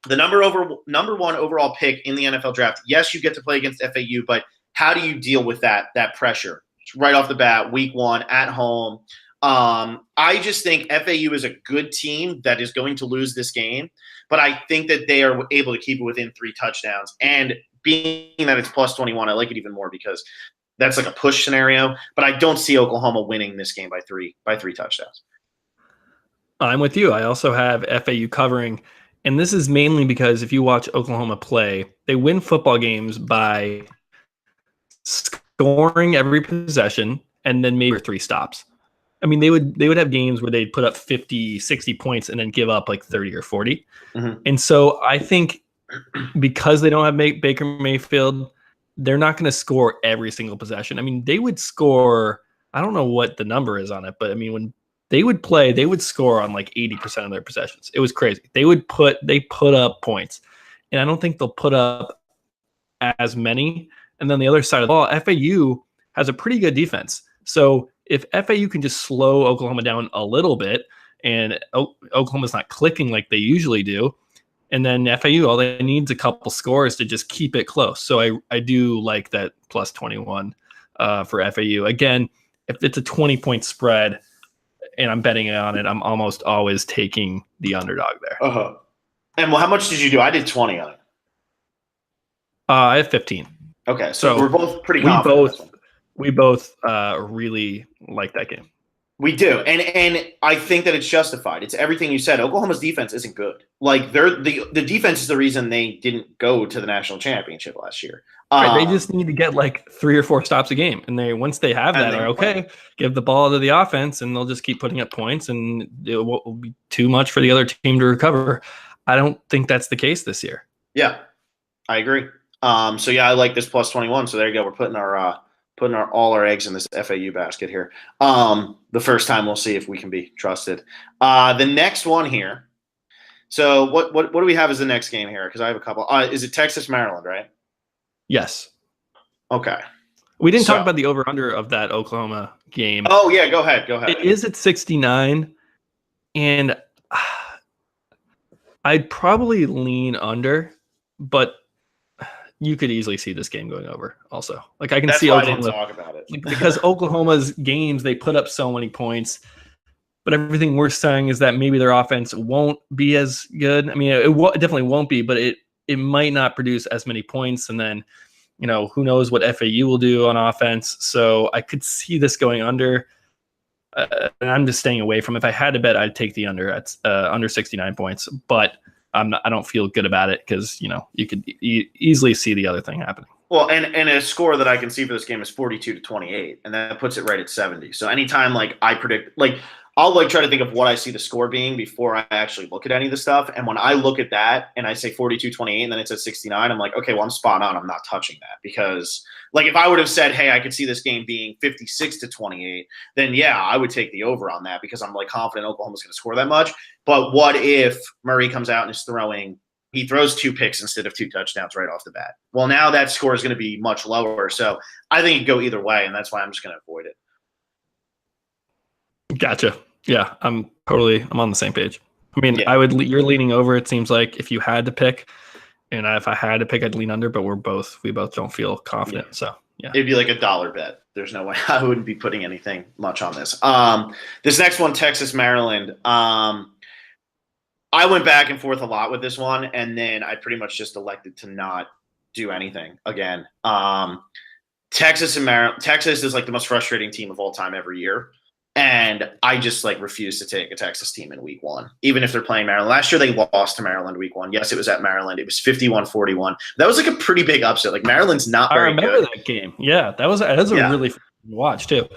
B: the number 1 overall pick in the NFL draft, yes, you get to play against FAU, but how do you deal with that pressure right off the bat, week 1 at home? I just think FAU is a good team that is going to lose this game, but I think that they are able to keep it within 3 touchdowns. And being that it's plus 21, I like it even more because that's like a push scenario. But I don't see Oklahoma winning this game by three touchdowns.
A: I'm with you. I also have FAU covering. And this is mainly because if you watch Oklahoma play, they win football games by scoring every possession and then maybe 3 stops. I mean, they would have games where they'd put up 50, 60 points and then give up like 30 or 40.
B: Mm-hmm.
A: And so I think because they don't have Baker Mayfield, they're not going to score every single possession. I mean, they would score, I don't know what the number is on it, but I mean, when they would play, they would score on like 80% of their possessions. It was crazy. They put up points. And I don't think they'll put up as many. And then the other side of the ball, FAU has a pretty good defense. So if FAU can just slow Oklahoma down a little bit and Oklahoma's not clicking like they usually do, and then FAU, all they need is a couple scores to just keep it close. So I do like that plus 21 for FAU. Again, if it's a 20-point spread and I'm betting on it, I'm almost always taking the underdog there.
B: Uh-huh. And how much did you do? I did 20 on it.
A: I have 15.
B: Okay, so we're both pretty confident.
A: We both really like that game.
B: We do, and I think that it's justified. It's everything you said. Oklahoma's defense isn't good. Like the defense is the reason they didn't go to the national championship last year.
A: Right, they just need to get like 3 or 4 stops a game, and once they have that, are okay. Give the ball to the offense, and they'll just keep putting up points, and it will be too much for the other team to recover. I don't think that's the case this year.
B: Yeah, I agree. So yeah, I like this plus 21. So there you go. We're putting all our eggs in this FAU basket here. The first time we'll see if we can be trusted. The next one here. So what do we have as the next game here? Because I have a couple. Is it Texas, Maryland, right?
A: Yes.
B: Okay.
A: We didn't talk about the over-under of that Oklahoma game.
B: Oh, yeah. Go ahead.
A: It is at 69, and I'd probably lean under, but you could easily see this game going over also. Like I can see Oklahoma.
B: I didn't talk about it.
A: Because Oklahoma's games, they put up so many points, but everything we're saying is that maybe their offense won't be as good. I mean, it definitely won't be, but it might not produce as many points. And then, who knows what FAU will do on offense. So I could see this going under. And I'm just staying away from it. If I had to bet, I'd take the under at under 69 points, but I don't feel good about it because, you could easily see the other thing happening.
B: Well, and a score that I can see for this game is 42-28, and that puts it right at 70. So anytime I predict, I'll try to think of what I see the score being before I actually look at any of the stuff. And when I look at that and I say 42-28 and then it's at 69, I'm like, okay, well, I'm spot on. I'm not touching that because if I would have said, hey, I could see this game being 56-28, then yeah, I would take the over on that because I'm confident Oklahoma's going to score that much. But what if Murray comes out and he throws 2 picks instead of 2 touchdowns right off the bat? Well, now that score is going to be much lower. So I think it could go either way, and that's why I'm just going to avoid it.
A: Gotcha. Yeah, I'm on the same page. I mean,
B: yeah.
A: You're leaning over, it seems like, if you had to pick, and if I had to pick, I'd lean under, but we both don't feel confident. Yeah. So yeah.
B: It'd be like a $1 bet. There's no way I wouldn't be putting anything much on this. This next one, Texas, Maryland. I went back and forth a lot with this one, and then I pretty much just elected to not do anything again. Texas and Maryland. Texas is the most frustrating team of all time every year. And I just refuse to take a Texas team in week 1, even if they're playing Maryland. Last year they lost to Maryland week 1. Yes, it was at Maryland. It was 51-41. That was a pretty big upset. Maryland's not very good. I remember
A: that game. Yeah, that was a really fun watch too.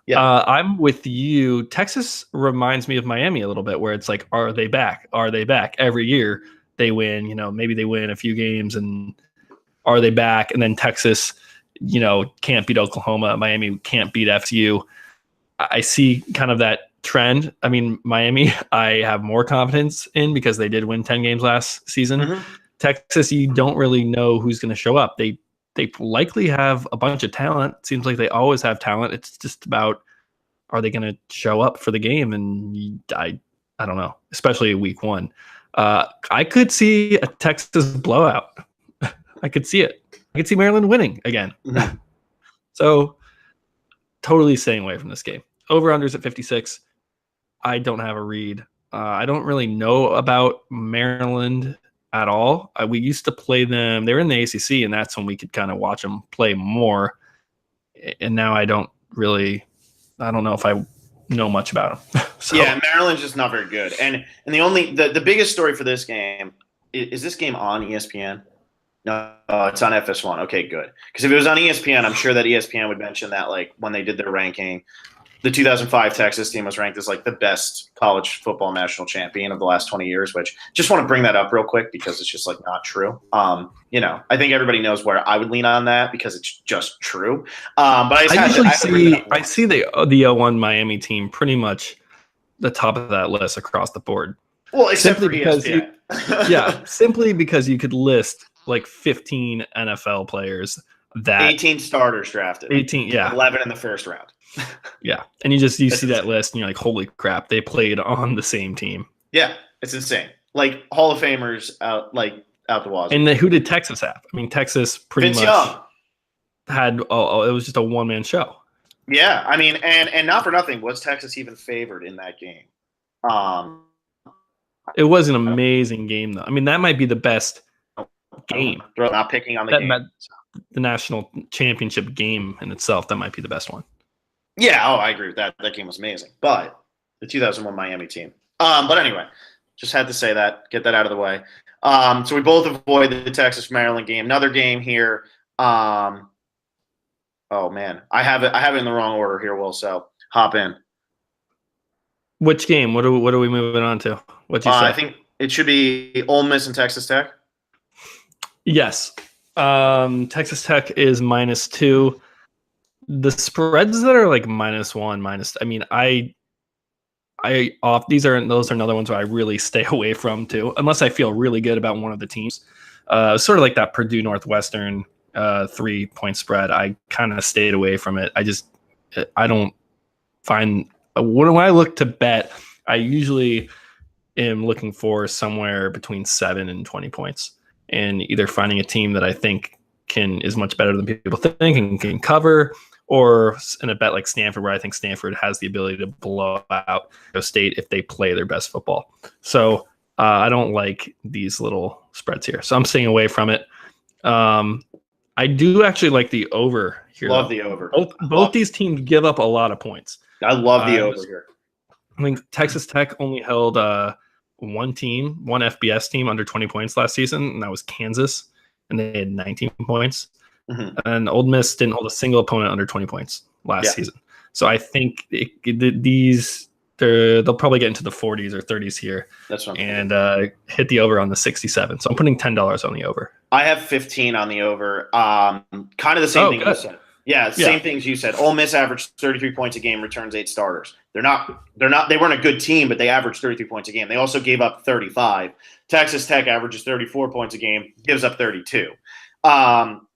B: Yeah,
A: I'm with you. Texas reminds me of Miami a little bit, where it's are they back? Are they back? Every year they win. Maybe they win a few games, and are they back? And then Texas, can't beat Oklahoma. Miami can't beat FSU. I see kind of that trend. I mean, Miami, I have more confidence in because they did win 10 games last season. Mm-hmm. Texas, you don't really know who's going to show up. They likely have a bunch of talent. It seems like they always have talent. It's just about, are they going to show up for the game? And I don't know, especially week 1. I could see a Texas blowout. I could see it. I could see Maryland winning again. Mm-hmm. So totally staying away from this game. Over-unders at 56. I don't have a read. I don't really know about Maryland at all. We used to play them. They were in the ACC, and that's when we could kind of watch them play more. And now I don't know if I know much about them. So.
B: Yeah, Maryland's just not very good. And the biggest story for this game, is this game on ESPN? No, it's on FS1. Okay, good. Because if it was on ESPN, I'm sure that ESPN would mention that when they did their ranking, the 2005 Texas team was ranked as like the best college football national champion of the last 20 years, which just want to bring that up real quick because it's just like not true. I think everybody knows where I would lean on that because it's just true. But
A: I see the 01 Miami team pretty much the top of that list across the board.
B: Well, except
A: simply
B: for
A: because simply because you could list like 15 NFL players that
B: 18 starters drafted. 11 in the first round.
A: Yeah. And you see that list and you're like, holy crap, they played on the same team.
B: Yeah, it's insane. Like Hall of Famers out the wazoo.
A: And who did Texas have? I mean, Texas pretty much had it was just a one-man show.
B: Yeah, I mean, and not for nothing, was Texas even favored in that game?
A: It was an amazing game, though. I mean, that might be the best game.
B: They're not picking on the game.
A: The national championship game in itself, that might be the best one.
B: Yeah, I agree with that. That game was amazing. But the 2001 Miami team. But anyway, just had to say that, get that out of the way. So we both avoid the Texas-Maryland game. Another game here. Oh man, I have it in the wrong order here, Will. So hop in.
A: Which game? What are we moving on to? What you say?
B: I think it should be Ole Miss and Texas Tech.
A: Yes. Texas Tech is -2. The spreads that are like -1, I mean, those are another ones where I really stay away from too, unless I feel really good about one of the teams. Sort of like that Purdue Northwestern 3-point spread. I kind of stayed away from it. I don't find when I look to bet, I usually am looking for somewhere between 7 and 20 points, and either finding a team that I think is much better than people think and can cover, or in a bet like Stanford, where I think Stanford has the ability to blow out Ohio State if they play their best football. So I don't like these little spreads here, so I'm staying away from it. I do actually like the over here.
B: Love the over.
A: Both these teams give up a lot of points.
B: I love the over here.
A: I think Texas Tech only one FBS team under 20 points last season, and that was Kansas, and they had 19 points. Mm-hmm. And Ole Miss didn't hold a single opponent under 20 points last season. So I think they'll probably get into the 40s or 30s here.
B: That's what
A: I'm and hit the over on the 67. So I'm putting $10 on the over.
B: I have 15 on the over. Kind of the same thing you said. Yeah, same things you said. Ole Miss averaged 33 points a game, returns 8 starters. They weren't a good team, but they averaged 33 points a game. They also gave up 35. Texas Tech averages 34 points a game, gives up 32.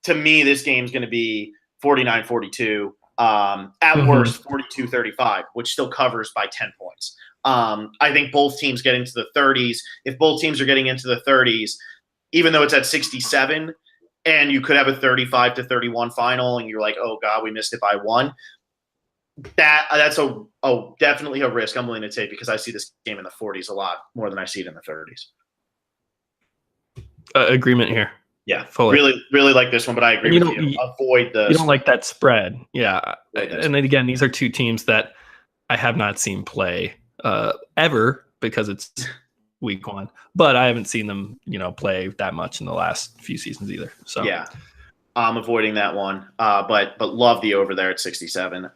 B: To me, this game's going to be 49-42. At worst, 42-35, which still covers by 10 points. I think both teams get into the 30s. If both teams are getting into the 30s, even though it's at 67, and you could have a 35-31 final, and you're like, oh God, we missed it by 1. That's definitely a risk I'm willing to take, because I see this game in the 40s a lot more than I see it in the 30s.
A: Agreement here.
B: Yeah, fully. Really like this one, but I agree with you. Avoid the.
A: You don't like that spread, yeah. And then again, these are two teams that I have not seen play ever, because it's week 1, but I haven't seen them, play that much in the last few seasons either. So
B: yeah, I'm avoiding that one. But love the over there at 67.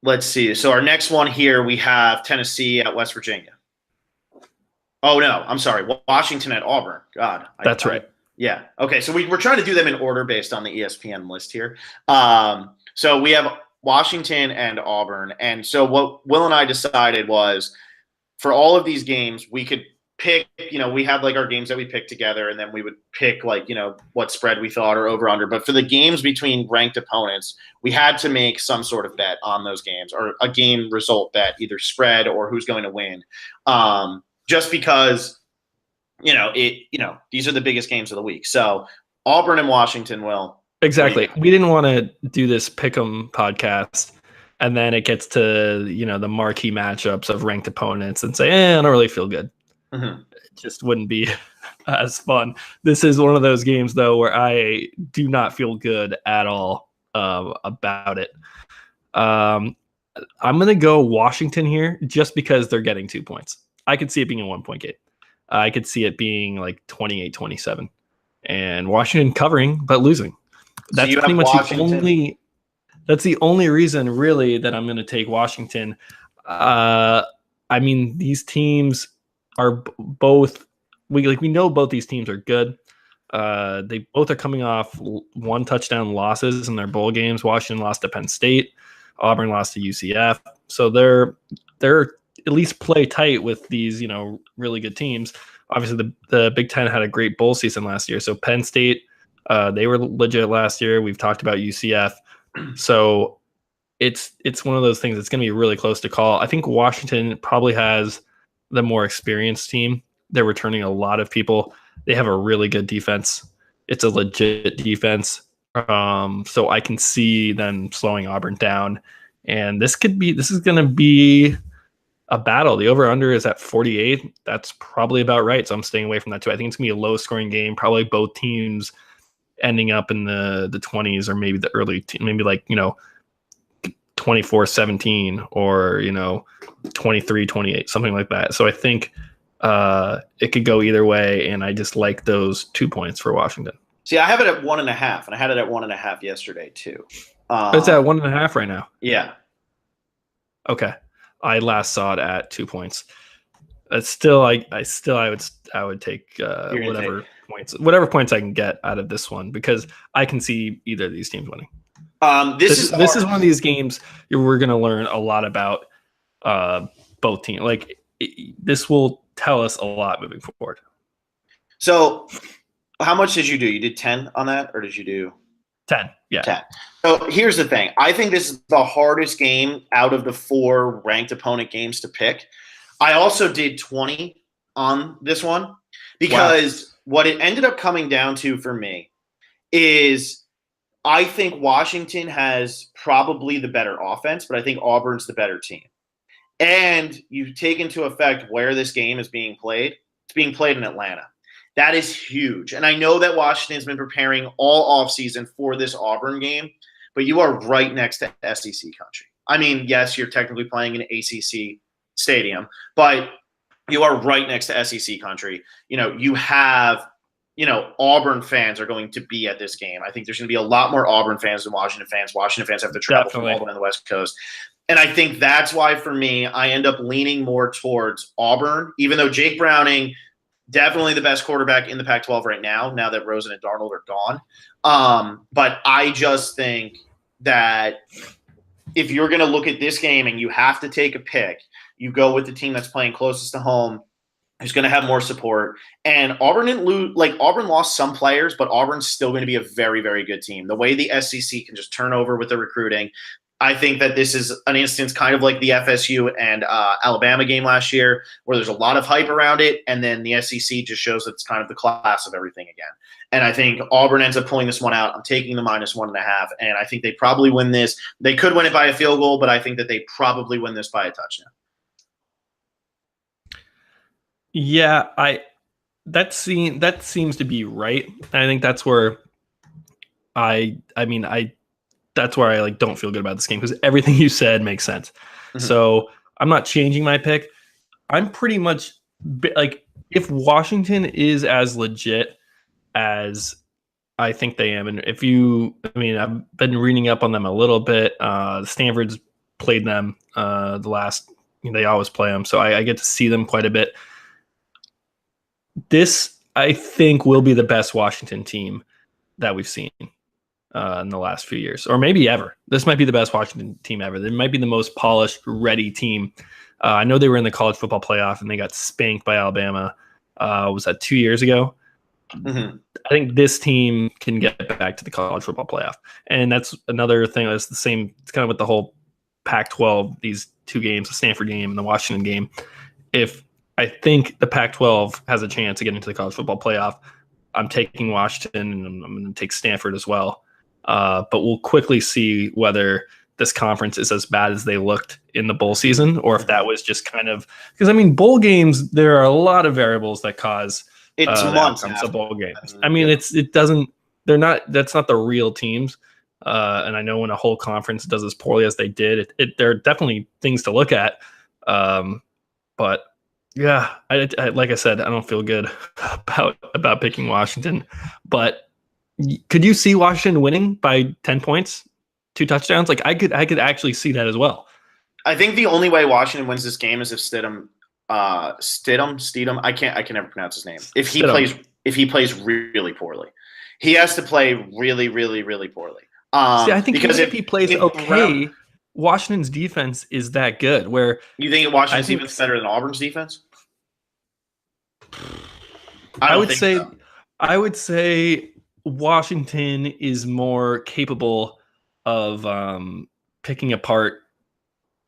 B: Let's see. So our next one here, we have Tennessee at West Virginia. Oh, no, I'm sorry. Washington at Auburn. God.
A: That's right.
B: Yeah. Okay, so we're trying to do them in order based on the ESPN list here. So we have Washington and Auburn. And so what Will and I decided was, for all of these games, we could pick, we have like our games that we picked together, and then we would pick like, what spread we thought or over under. But for the games between ranked opponents, we had to make some sort of bet on those games, or a game result bet, either spread or who's going to win. Just because, these are the biggest games of the week. So Auburn and Washington will.
A: Exactly. We didn't want to do this Pick'em podcast, and then it gets to, the marquee matchups of ranked opponents and say, I don't really feel good. Mm-hmm. It just wouldn't be as fun. This is one of those games, though, where I do not feel good at all about it. I'm going to go Washington here just because they're getting 2 points. I could see it being a 1-point game. I could see it being like 28-27, and Washington covering but losing. That's pretty much the only. That's the only reason really that I'm going to take Washington. I mean, these teams are both we know both these teams are good. They both are coming off 1 touchdown losses in their bowl games. Washington lost to Penn State. Auburn lost to UCF. So they're at least play tight with these, really good teams. Obviously, the Big Ten had a great bowl season last year. So Penn State, they were legit last year. We've talked about UCF. So it's one of those things that's going to be really close to call. I think Washington probably has the more experienced team. They're returning a lot of people. They have a really good defense. It's a legit defense. So I can see them slowing Auburn down. And this is going to be a battle. The over-under is at 48. That's probably about right. So I'm staying away from that too. I think it's going to be a low-scoring game. Probably both teams ending up in the 20s or maybe the early, maybe 24-17 or 23-28, something like that. So I think it could go either way, and I just like those 2 points for Washington.
B: See, I have it at 1.5, and I had it at 1.5 yesterday too.
A: It's at 1.5 right now.
B: Yeah.
A: Okay. I last saw it at 2 points. It's still, I would take whatever points I can get out of this one, because I can see either of these teams winning. This is one of these games we're going to learn a lot about both teams. This will tell us a lot moving forward.
B: So how much did you do? You did 10 on that, or did you do
A: 10? Yeah.
B: 10. So here's the thing. I think this is the hardest game out of the 4 ranked opponent games to pick. I also did 20 on this one because what it ended up coming down to for me is I think Washington has probably the better offense, but I think Auburn's the better team. And you take into effect where this game is being played. It's being played in Atlanta. That is huge. And I know that Washington's been preparing all offseason for this Auburn game, but you are right next to SEC country. I mean, yes, you're technically playing in an ACC stadium, but you are right next to SEC country. You have, Auburn fans are going to be at this game. I think there's going to be a lot more Auburn fans than Washington fans. Washington fans have to travel from all the way on the West Coast. And I think that's why, for me, I end up leaning more towards Auburn, even though Jake Browning, definitely the best quarterback in the Pac-12 right now that Rosen and Darnold are gone. But I just think that if you're going to look at this game and you have to take a pick, you go with the team that's playing closest to home, who's going to have more support. And Auburn didn't lose. Auburn lost some players, but Auburn's still going to be a very, very good team. The way the SEC can just turn over with the recruiting, I think that this is an instance kind of like the FSU and Alabama game last year, where there's a lot of hype around it, and then the SEC just shows that it's kind of the class of everything again. And I think Auburn ends up pulling this one out. I'm taking the -1.5, and I think they probably win this. They could win it by a field goal, but I think that they probably win this by a touchdown.
A: Yeah, that seems to be right. I think that's where that's where I don't feel good about this game, because everything you said makes sense. Mm-hmm. So I'm not changing my pick. I'm pretty much if Washington is as legit as I think they am, and I've been reading up on them a little bit. Stanford's played them they always play them, so I get to see them quite a bit. This, I think, will be the best Washington team that we've seen in the last few years, or maybe ever. This might be the best Washington team ever. They might be the most polished, ready team. I know they were in the college football playoff and they got spanked by Alabama. Was that 2 years ago? Mm-hmm. I think this team can get back to the college football playoff. And that's another thing that's the same. It's kind of with the whole Pac-12, these 2 games, the Stanford game and the Washington game. If I think the Pac-12 has a chance to get into the college football playoff, I'm taking Washington, and I'm going to take Stanford as well. But we'll quickly see whether this conference is as bad as they looked in the bowl season, or if that was just kind of – because, bowl games, there are a lot of variables that cause
B: it's months
A: of bowl games. That's not the real teams. And I know when a whole conference does as poorly as they did, there are definitely things to look at. But – yeah, I like I said, I don't feel good about picking Washington. But could you see Washington winning by 10 points? 2 touchdowns. Like I could actually see that as well.
B: I think the only way Washington wins this game is if Stidham, I can never pronounce his name. If he plays really poorly, he has to play really, really, really poorly.
A: See, I think because if he plays okay, Washington's defense is that good. Where
B: you think Washington's defense is better than Auburn's defense?
A: I would say Washington is more capable of picking apart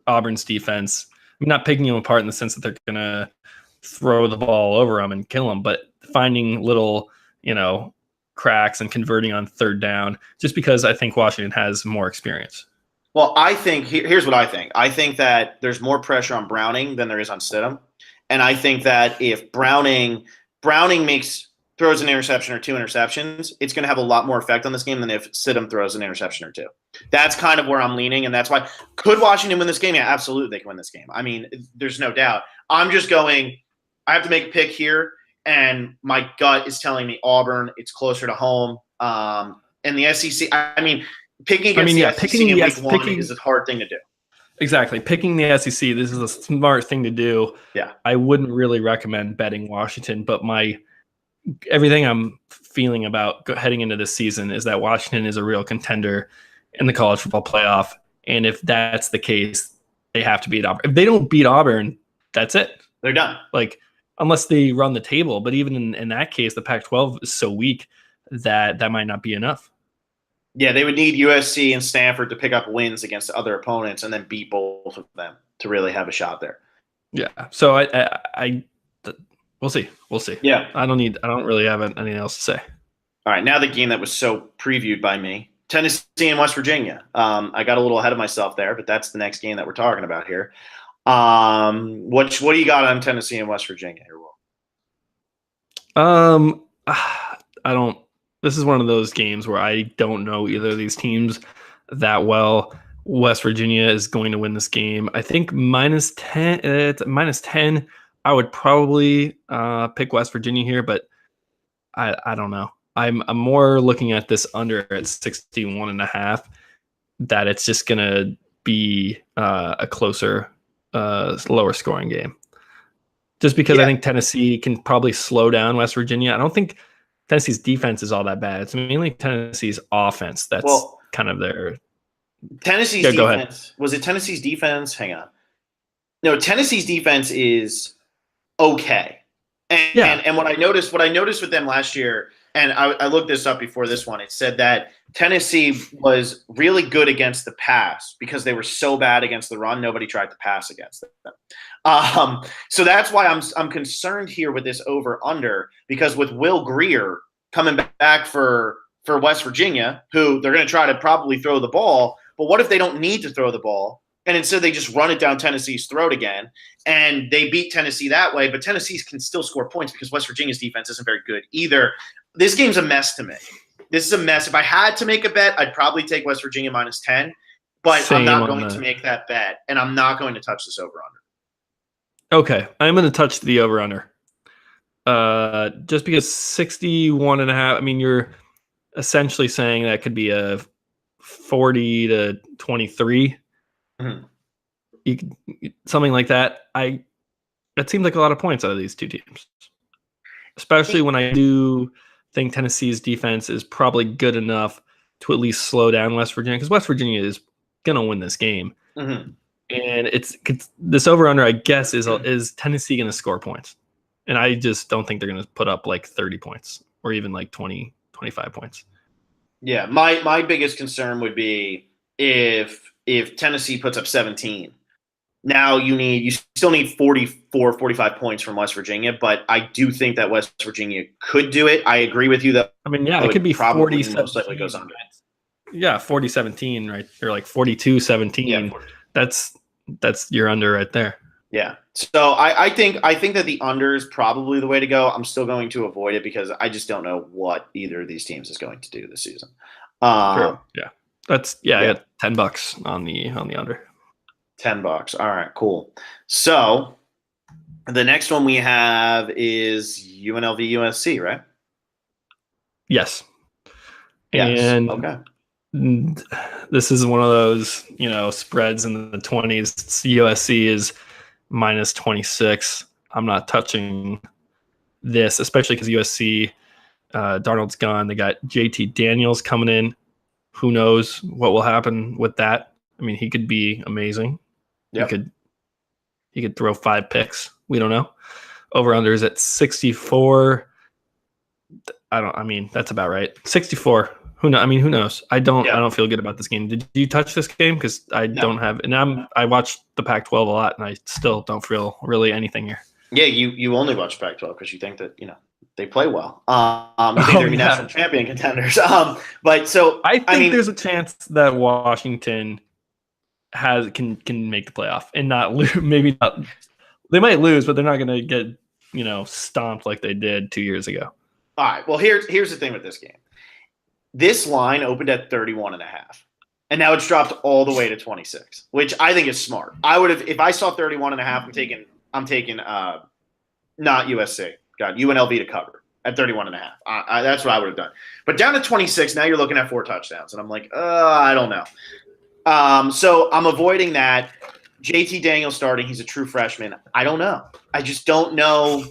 A: Auburn's defense. I'm not picking them apart in the sense that they're going to throw the ball over them and kill them, but finding little, cracks and converting on third down, just because I think Washington has more experience.
B: Well, I think here's what I think. I think that there's more pressure on Browning than there is on Stidham. And I think that if Browning throws an interception or 2 interceptions, it's going to have a lot more effect on this game than if Stidham throws an interception or 2. That's kind of where I'm leaning, and that's why. Could Washington win this game? Yeah, absolutely they can win this game. I mean, there's no doubt. I'm just going – I have to make a pick here, and my gut is telling me Auburn. It's closer to home. And the SEC – I mean, picking against the SEC in week 1 is a hard thing to do.
A: Exactly. Picking the SEC, this is a smart thing to do.
B: Yeah.
A: I wouldn't really recommend betting Washington, but everything I'm feeling about heading into this season is that Washington is a real contender in the college football playoff. And if that's the case, they have to beat Auburn. If they don't beat Auburn, that's it.
B: They're done.
A: Like, unless they run the table. But even in that case, the Pac-12 is so weak that might not be enough.
B: Yeah, they would need USC and Stanford to pick up wins against other opponents and then beat both of them to really have a shot there.
A: Yeah. So we'll see. We'll see.
B: Yeah.
A: I don't really have anything else to say.
B: All right. Now the game that was so previewed by me, Tennessee and West Virginia. I got a little ahead of myself there, but that's the next game that we're talking about here. What do you got on Tennessee and West Virginia here, Will?
A: This is one of those games where I don't know either of these teams that well. West Virginia is going to win this game. I think -10. It's -10. I would probably pick West Virginia here, but I don't know. I'm more looking at this under at 61.5. That it's just gonna be a closer, lower scoring game. Just because I think Tennessee can probably slow down West Virginia. I don't think Tennessee's defense is all that bad. It's mainly Tennessee's offense that's kind of their
B: Tennessee's defense. Go ahead. Was it Tennessee's defense? Hang on. No, Tennessee's defense is okay. And what I noticed with them last year, and I looked this up before this one, it said that Tennessee was really good against the pass because they were so bad against the run. Nobody tried to pass against them. So that's why I'm concerned here with this over-under, because with Will Grier coming back for West Virginia, who they're going to try to probably throw the ball, but what if they don't need to throw the ball? And instead they just run it down Tennessee's throat again, and they beat Tennessee that way. But Tennessee can still score points because West Virginia's defense isn't very good either. This game's a mess to me. This is a mess. If I had to make a bet, I'd probably take West Virginia -10, but I'm not going to make that bet, and I'm not going to touch this over-under.
A: Okay, I'm going to touch the over-under. Just because 61.5, I mean, you're essentially saying that could be a 40 to 23. Mm-hmm. Something like that. That seems like a lot of points out of these two teams, especially when I do think Tennessee's defense is probably good enough to at least slow down West Virginia, because West Virginia is going to win this game. Mm-hmm. And it's this over-under, I guess, is Tennessee going to score points? And I just don't think they're going to put up like 30 points or even like 20, 25 points.
B: Yeah, my biggest concern would be if Tennessee puts up 17. Now you still need 44, 45 points from West Virginia, but I do think that West Virginia could do it. I agree with you that
A: it could be 40.
B: Most likely goes under.
A: Yeah, 40-17, right? Or like 42-17.
B: Yeah,
A: that's your under right there.
B: Yeah. So I think that the under is probably the way to go. I'm still going to avoid it because I just don't know what either of these teams is going to do this season.
A: Sure. Yeah. I got $10 on the under.
B: $10. All right, cool. So the next one we have is UNLV USC, right?
A: Yes.
B: Yes.
A: And
B: okay.
A: This is one of those, spreads in the 20s. USC is minus 26. I'm not touching this, especially because USC, Darnold's gone. They got JT Daniels coming in. Who knows what will happen with that? I mean, he could be amazing.
B: Yep.
A: He could throw 5 picks. We don't know. Over under is at 64. That's about right. 64. Who knows? I don't feel good about this game. Did you touch this game? Because I don't have, and I watched the Pac-12 a lot, and I still don't feel really anything here.
B: Yeah, you only watch Pac-12 because you think that they play well. You think they're national champion contenders. But so
A: I think there's a chance that Washington can make the playoff and not lose. Maybe not. They might lose, but they're not going to get stomped like they did 2 years ago.
B: All right. Well, here's the thing with this game. This line opened at 31.5, and now it's dropped all the way to 26, which I think is smart. I would have, if I saw 31.5, I'm taking not USC. Got UNLV to cover at 31.5. That's what I would have done. But down to 26, now you're looking at 4 touchdowns, and I'm like, I don't know. So I'm avoiding that. JT Daniels starting. He's a true freshman. I don't know. I just don't know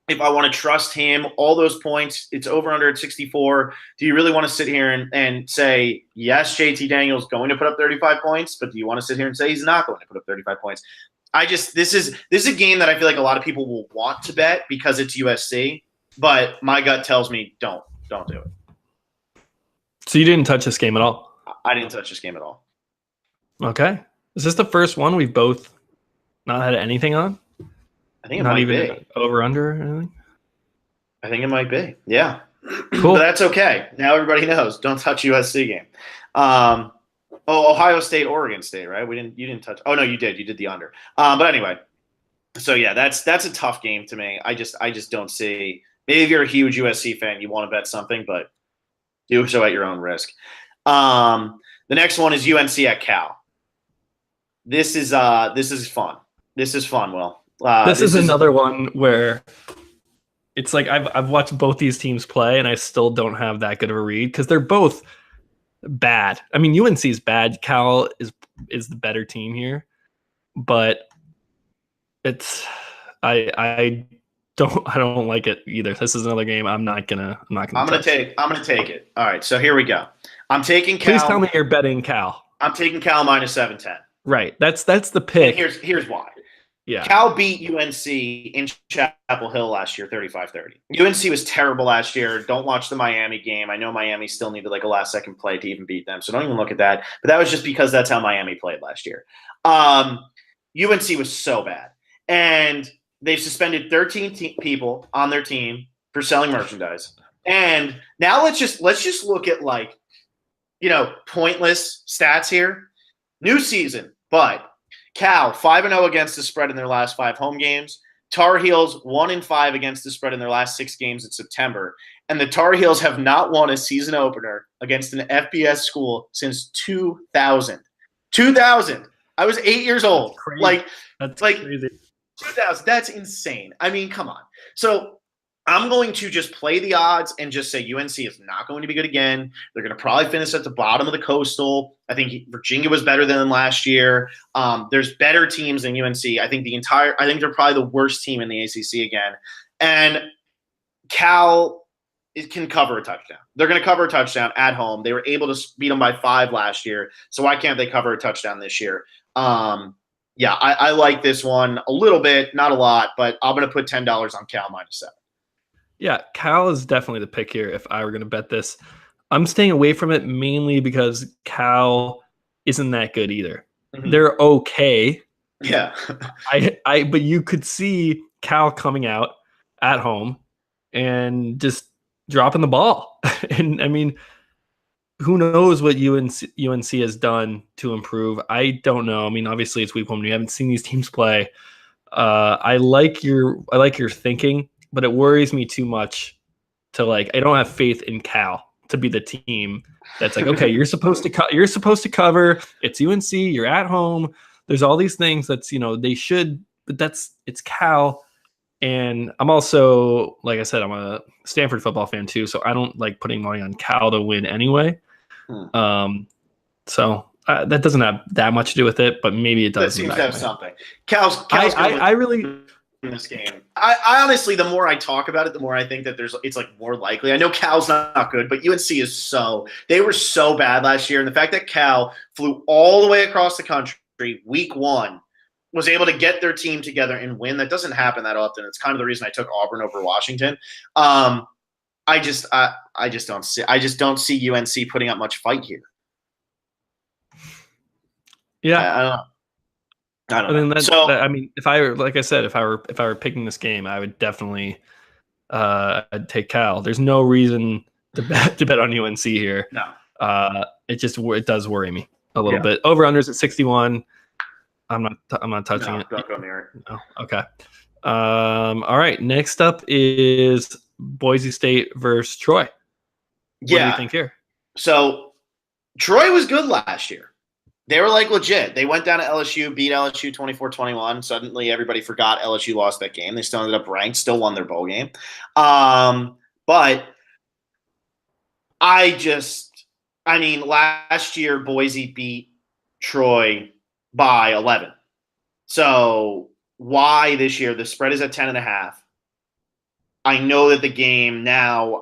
B: if I want to trust him. All those points, it's over under at 64. Do you really want to sit here and say, yes, JT Daniels going to put up 35 points, but do you want to sit here and say he's not going to put up 35 points? This is a game that I feel like a lot of people will want to bet because it's USC, but my gut tells me don't do it.
A: So you didn't touch this game at all?
B: I didn't touch this game at all.
A: Okay. Is this the first one we've both not had anything on?
B: I think it might be.
A: Over under or anything?
B: I think it might be. Yeah.
A: Cool.
B: But that's okay. Now everybody knows. Don't touch USC game. Ohio State, Oregon State, right? You didn't touch. Oh no, you did. You did the under. But anyway. So yeah, that's a tough game to me. I just don't see. Maybe if you're a huge USC fan, you want to bet something, but do so at your own risk. The next one is UNC at Cal. This is fun. This is fun, Will.
A: This is another one where it's like I've watched both these teams play, and I still don't have that good of a read because they're both bad. I mean, UNC is bad. Cal is the better team here, but I don't like it either. This is another game I'm not gonna take
B: it. All right, so here we go. I'm taking Cal.
A: Please tell me you're betting Cal.
B: I'm taking Cal minus 710.
A: Right. That's the pick.
B: And here's why.
A: Yeah.
B: Cal beat UNC in Chapel Hill last year, 35-30. UNC was terrible last year. Don't watch the Miami game. I know Miami still needed like a last-second play to even beat them, so don't even look at that. But that was just because that's how Miami played last year. UNC was so bad. And they've suspended 13 people on their team for selling merchandise. And now let's just look at pointless stats here. New season, but Cal 5-0 against the spread in their last 5 home games. Tar Heels 1-5 against the spread in their last 6 games in September. And the Tar Heels have not won a season opener against an FBS school since 2000. 2000. I was 8 years old.
A: That's crazy.
B: 2000. That's insane. I mean, come on. So I'm going to just play the odds and just say UNC is not going to be good again. They're going to probably finish at the bottom of the Coastal. I think Virginia was better than last year. There's better teams than UNC. I think they're probably the worst team in the ACC again. And Cal can cover a touchdown. They're going to cover a touchdown at home. They were able to beat them by 5 last year. So why can't they cover a touchdown this year? I like this one a little bit, not a lot, but I'm going to put $10 on Cal minus 7.
A: Yeah, Cal is definitely the pick here if I were going to bet this. I'm staying away from it mainly because Cal isn't that good either. Mm-hmm. They're okay.
B: Yeah.
A: But you could see Cal coming out at home and just dropping the ball. And I mean, who knows what UNC has done to improve? I don't know. I mean, obviously it's week 1. We haven't seen these teams play. I like your thinking, but it worries me too much to I don't have faith in Cal to be the team that's like, okay, you're supposed to cover. It's UNC. You're at home. There's all these things that's they should, but it's Cal. And I'm also, like I said, I'm a Stanford football fan too, so I don't like putting money on Cal to win anyway. So that doesn't have that much to do with it, but maybe it does.
B: That seems to have something. Cal's
A: I really
B: in this game. I honestly, the more I talk about it, the more I think that it's like more likely. I know Cal's not good, but UNC is they were so bad last year, and the fact that Cal flew all the way across the country week 1, was able to get their team together and win. That doesn't happen that often. It's kind of the reason I took Auburn over Washington. I just don't see UNC putting up much fight here.
A: Yeah,
B: I don't know.
A: I mean, if I were picking this game, I would definitely I'd take Cal. There's no reason to bet on UNC here.
B: No.
A: It does worry me a little bit. Over unders at 61. I'm not touching it.
B: Don't go near it.
A: No. Okay. All right. Next up is Boise State versus Troy. What do you think here?
B: So Troy was good last year. They were like legit. They went down to LSU, beat LSU 24-21. Suddenly everybody forgot LSU lost that game. They still ended up ranked, still won their bowl game. But last year Boise beat Troy by 11. So why this year? The spread is at 10.5. I know that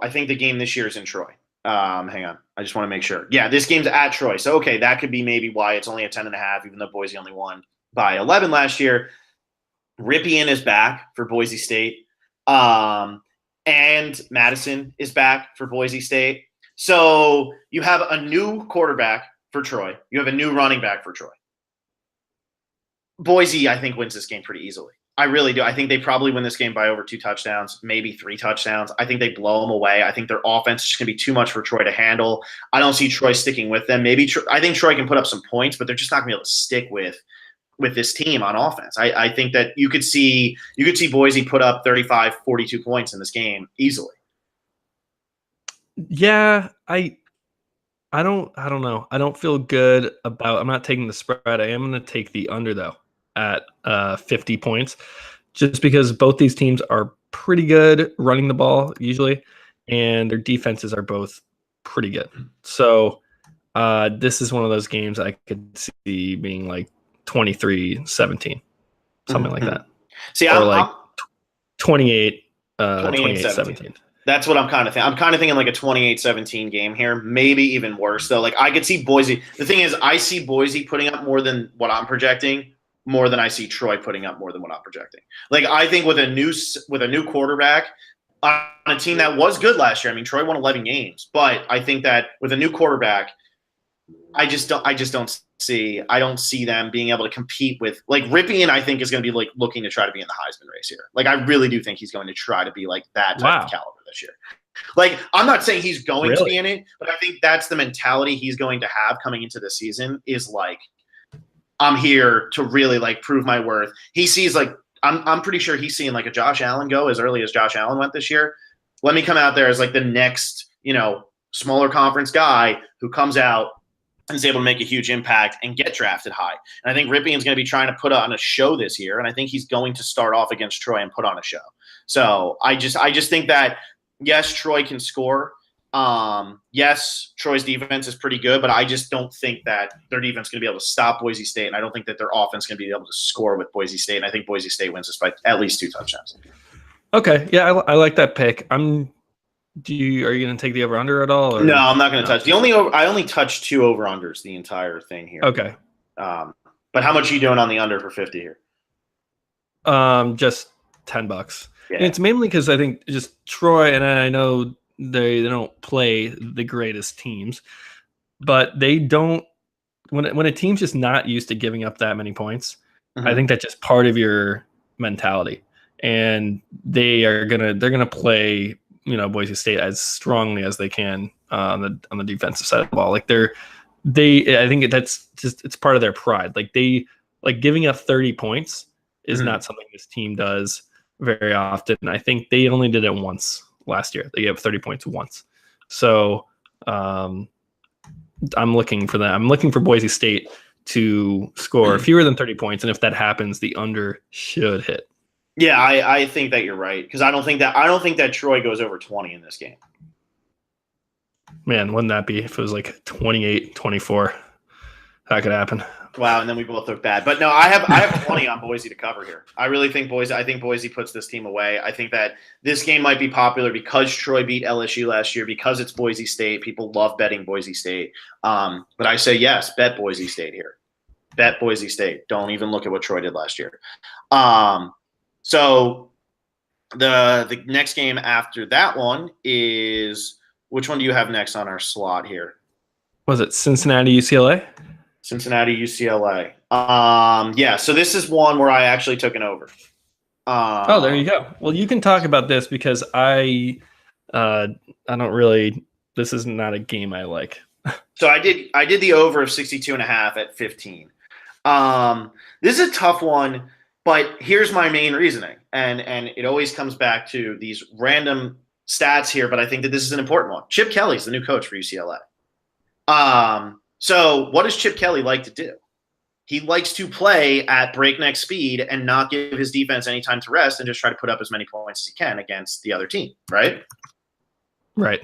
B: I think the game this year is in Troy. Hang on. I just want to make sure. Yeah, this game's at Troy. So, okay, that could be maybe why it's only at 10.5, even though Boise only won by 11 last year. Ripien is back for Boise State. And Madison is back for Boise State. So you have a new quarterback for Troy. You have a new running back for Troy. Boise, I think, wins this game pretty easily. I really do. I think they probably win this game by over 2 touchdowns, maybe 3 touchdowns. I think they blow them away. I think their offense is just going to be too much for Troy to handle. I don't see Troy sticking with them. I think Troy can put up some points, but they're just not going to be able to stick with this team on offense. I think that you could see Boise put up 35, 42 points in this game easily.
A: Yeah, I don't know. I don't feel good about. I'm not taking the spread. I am going to take the under though at 50 points, just because both these teams are pretty good running the ball usually, and their defenses are both pretty good. So this is one of those games I could see being like 23-17, something like that.
B: See,
A: or like 28-17.
B: That's what I'm kind of thinking. I'm kind of thinking like a 28-17 game here, maybe even worse though. Like I could see Boise. The thing is, I see Boise putting up more than what I'm projecting, more than I see Troy putting up more than what I'm projecting. Like I think with a new quarterback on a team that was good last year. I mean, Troy won 11 games, but I think that with a new quarterback, I don't see them being able to compete with like Ripien. I think is going to be like looking to try to be in the Heisman race here. Like I really do think he's going to try to be like that type of caliber this year. Like I'm not saying he's going to be in it, but I think that's the mentality he's going to have coming into the season is like, I'm here to really like prove my worth. He sees like I'm pretty sure he's seeing like a Josh Allen go as early as Josh Allen went this year. Let me come out there as like the next, smaller conference guy who comes out and is able to make a huge impact and get drafted high. And I think Ripien's going to be trying to put on a show this year, and I think he's going to start off against Troy and put on a show. So I just think that yes, Troy can score. Yes, Troy's defense is pretty good, but I just don't think that their defense is going to be able to stop Boise State, and I don't think that their offense is going to be able to score with Boise State. And I think Boise State wins this by at least 2 touchdowns.
A: Okay, yeah, I like that pick. Are you going to take the over under at all? Or?
B: No, I'm not going to touch. I only touched 2 over unders the entire thing here.
A: Okay.
B: But how much are you doing on the under for 50 here?
A: Just $10. Yeah. And it's mainly because I think just Troy, and I know they don't play the greatest teams, but they don't. When a team's just not used to giving up that many points, I think that's just part of your mentality, and they're gonna play Boise State as strongly as they can on the defensive side of the ball. Like I think that's just it's part of their pride. Like giving up 30 points is not something this team does very often. I think they only did it once last year. They gave 30 points once. So I'm looking for that. I'm looking for Boise State to score fewer than 30 points, and if that happens, the under should hit.
B: Yeah, I think that you're right, because I don't think that Troy goes over 20 in this game.
A: Man, wouldn't that be if it was like 28-24? That could happen.
B: Wow, and then we both look bad. But no, I have 20 on Boise to cover here. I really think Boise puts this team away. I think that this game might be popular because Troy beat LSU last year, because it's Boise State. People love betting Boise State. But I say yes, bet Boise State here. Bet Boise State. Don't even look at what Troy did last year. So the next game after that one is, which one do you have next on our slot here?
A: Was it Cincinnati, UCLA?
B: Cincinnati, UCLA. Yeah, so this is one where I actually took an over.
A: Oh, there you go. Well, you can talk about this because I don't really. This is not a game I like.
B: So I did the over of 62.5 at 15. This is a tough one, but here's my main reasoning, and it always comes back to these random stats here, but I think that this is an important one. Chip Kelly's the new coach for UCLA. So what does Chip Kelly like to do? He likes to play at breakneck speed and not give his defense any time to rest and just try to put up as many points as he can against the other team, right?
A: Right.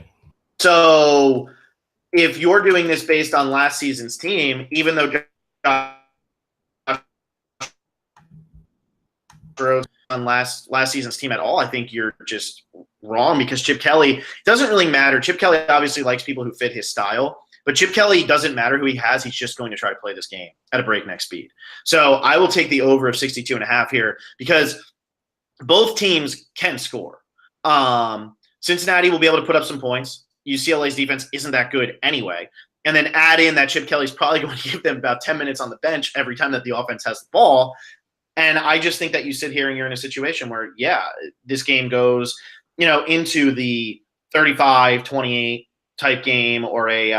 B: So if you're doing this based on last season's team, even though Josh on last season's team at all, I think you're just wrong, because Chip Kelly doesn't really matter. Chip Kelly obviously likes people who fit his style. But Chip Kelly doesn't matter who he has. He's just going to try to play this game at a breakneck speed. So I will take the over of 62.5 here because both teams can score. Cincinnati will be able to put up some points. UCLA's defense isn't that good anyway. And then add in that Chip Kelly's probably going to give them about 10 minutes on the bench every time that the offense has the ball. And I just think that you sit here and you're in a situation where, yeah, this game goes, into the 35-28 type game or a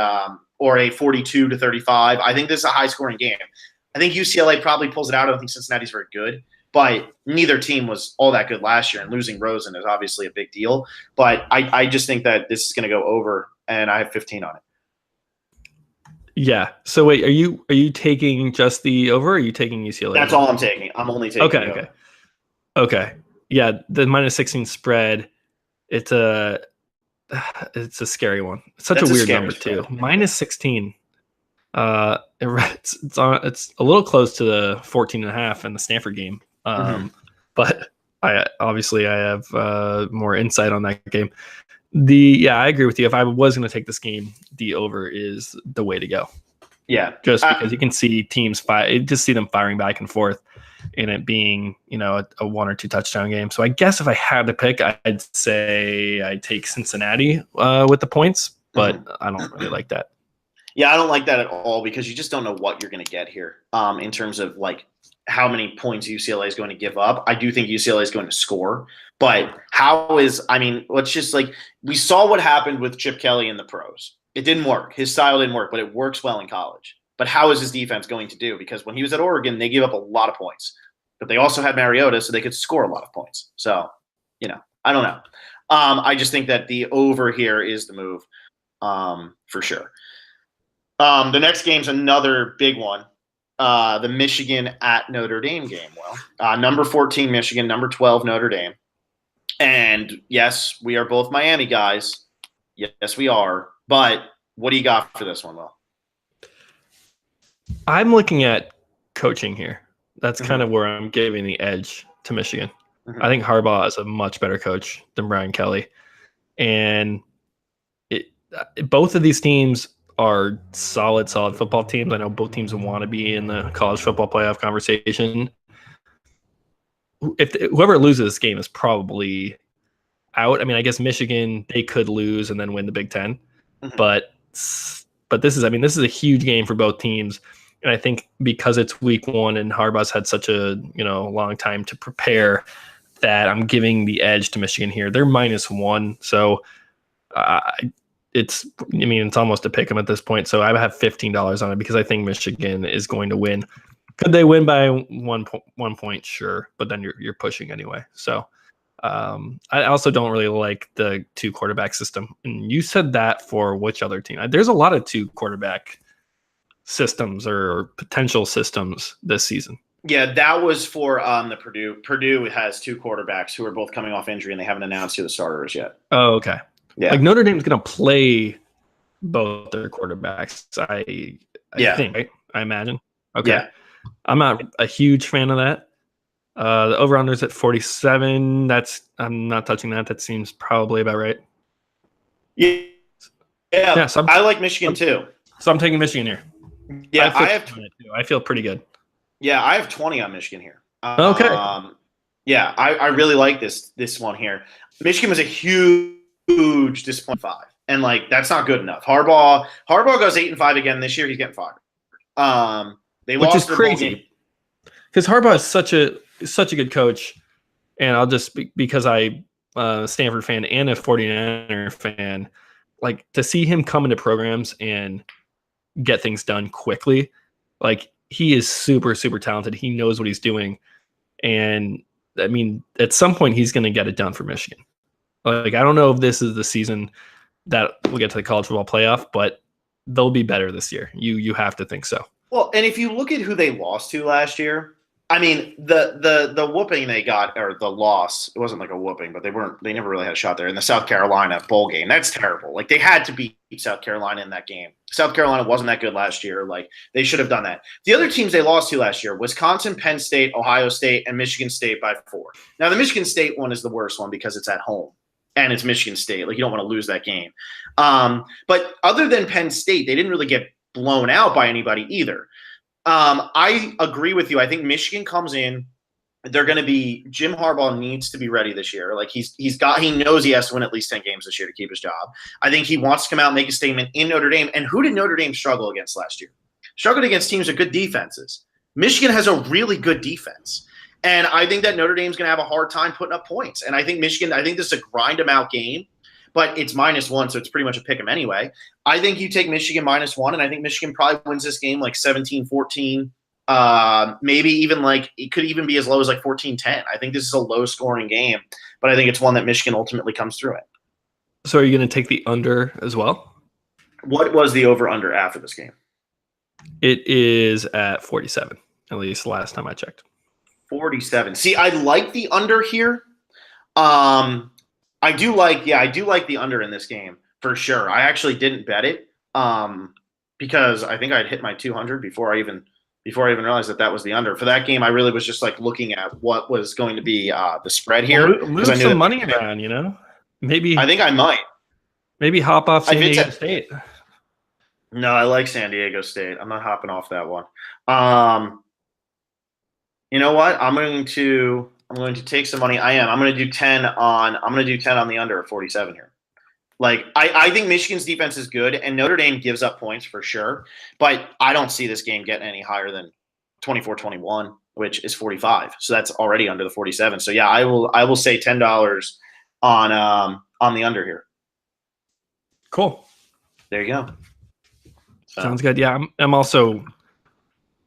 B: 42-35. I think this is a high scoring game. I think UCLA probably pulls it out. I don't think Cincinnati's very good, but neither team was all that good last year, and losing Rosen is obviously a big deal. But I just think that this is going to go over, and I have 15 on it.
A: Yeah. So wait, are you taking just the over, or are you taking UCLA?
B: That's all I'm taking. I'm only taking
A: Okay. Yeah, the -16 spread. It's a scary one. It's such a weird number too. -16. It's a little close to the 14.5 in the Stanford game. But I have more insight on that game. I agree with you. If I was going to take this game, the over is the way to go.
B: Yeah,
A: just because you can see teams just see them firing back and forth, and it being a 1 or 2 touchdown game. So I guess if I had to pick, I'd say I'd take Cincinnati with the points, but I don't really like that.
B: Yeah, I don't like that at all, because you just don't know what you're going to get here in terms of like how many points UCLA is going to give up. I do think UCLA is going to score, but let's just we saw what happened with Chip Kelly in the pros. It didn't work. His style didn't work, but it works well in college. But how is his defense going to do? Because when he was at Oregon, they gave up a lot of points, but they also had Mariota, so they could score a lot of points. So, I don't know. I just think that the over here is the move for sure. The next game's another big one. The Michigan at Notre Dame game. Well, number 14 Michigan, number 12 Notre Dame. And yes, we are both Miami guys. Yes, we are. But what do you got for this one, Will?
A: I'm looking at coaching here. That's kind of where I'm giving the edge to Michigan. I think Harbaugh is a much better coach than Brian Kelly. And both of these teams are solid football teams. I know both teams want to be in the college football playoff conversation. Whoever loses this game is probably out. I mean, I guess Michigan, they could lose and then win the Big Ten. But this is a huge game for both teams. And I think because it's week 1 and Harbaugh's had such a long time to prepare, that I'm giving the edge to Michigan here. They're -1, so it's almost a pick 'em at this point. So I have $15 on it because I think Michigan is going to win. Could they win by 1 point? Sure, but then you're pushing anyway. So I also don't really like the 2 quarterback system. And you said that for which other team? There's a lot of 2 quarterback systems or potential systems this season.
B: Yeah, that was for the Purdue. Purdue has 2 quarterbacks who are both coming off injury, and they haven't announced who the starter is yet.
A: Oh, okay.
B: Yeah.
A: Like Notre Dame's going to play both their quarterbacks. I
B: Yeah.
A: think, right? I imagine. Okay.
B: Yeah.
A: I'm not a huge fan of that. The over-under is at 47. I'm not touching that. That seems probably about right.
B: Yeah.
A: Yeah,
B: Yeah. I like Michigan too.
A: So I'm taking Michigan here.
B: Yeah,
A: I have 20 too. I feel pretty good.
B: Yeah, I have 20 on Michigan here.
A: Okay.
B: Yeah, I really like this one here. Michigan was a huge disappointment 5. And like that's not good enough. Harbaugh goes 8-5 again this year. He's getting fired. They
A: Which
B: lost
A: is crazy because Harbaugh is such a good coach, and I'll just because I Stanford fan and a 49er fan, like to see him come into programs and get things done quickly. Like he is super talented. He knows what he's doing, and I mean at some point he's going to get it done for Michigan. Like I don't know if this is the season that we'll get to the college football playoff, but they'll be better this year. You have to think so.
B: Well, and if you look at who they lost to last year, I mean the whooping they got, or the loss, it wasn't like a whooping, but they never really had a shot there in the South Carolina bowl game. That's terrible. Like they had to beat South Carolina in that game. South Carolina wasn't that good last year. Like they should have done that. The other teams they lost to last year: Wisconsin, Penn State, Ohio State, and Michigan State by 4. Now the Michigan State one is the worst one because it's at home and it's Michigan State. Like you don't want to lose that game. But other than Penn State, they didn't really get blown out by anybody either. I agree with you. I think Michigan comes in. They're going to be Jim Harbaugh needs to be ready this year. Like he knows he has to win at least 10 games this year to keep his job. I think he wants to come out and make a statement in Notre Dame. And who did Notre Dame struggle against last year? Struggled against teams with good defenses. Michigan has a really good defense. And I think that Notre Dame's going to have a hard time putting up points. And I think this is a grind them out game. But it's -1, so it's pretty much a pick 'em anyway. I think you take Michigan -1, and I think Michigan probably wins this game like 17-14. Maybe even like it could even be as low as like 14-10. I think this is a low-scoring game, but I think it's one that Michigan ultimately comes through it.
A: So are you going to take the under as well?
B: What was the over-under after this game?
A: It is at 47, at least last time I checked.
B: 47. See, I like the under here. I do like the under in this game for sure. I actually didn't bet it because I think I'd hit my 200 before I even realized that was the under. For that game, I really was just like looking at what was going to be the spread here.
A: Move some money around, you know? Maybe
B: I think I might.
A: Maybe hop off San Diego State.
B: No, I like San Diego State. I'm not hopping off that one. You know what? I'm going to take some money. I'm going to do 10 on the under at 47 here. Like I think Michigan's defense is good and Notre Dame gives up points for sure, but I don't see this game getting any higher than 24-21, which is 45. So that's already under the 47. So yeah, I will say $10 on the under here.
A: Cool.
B: There you go.
A: Sounds good. Yeah,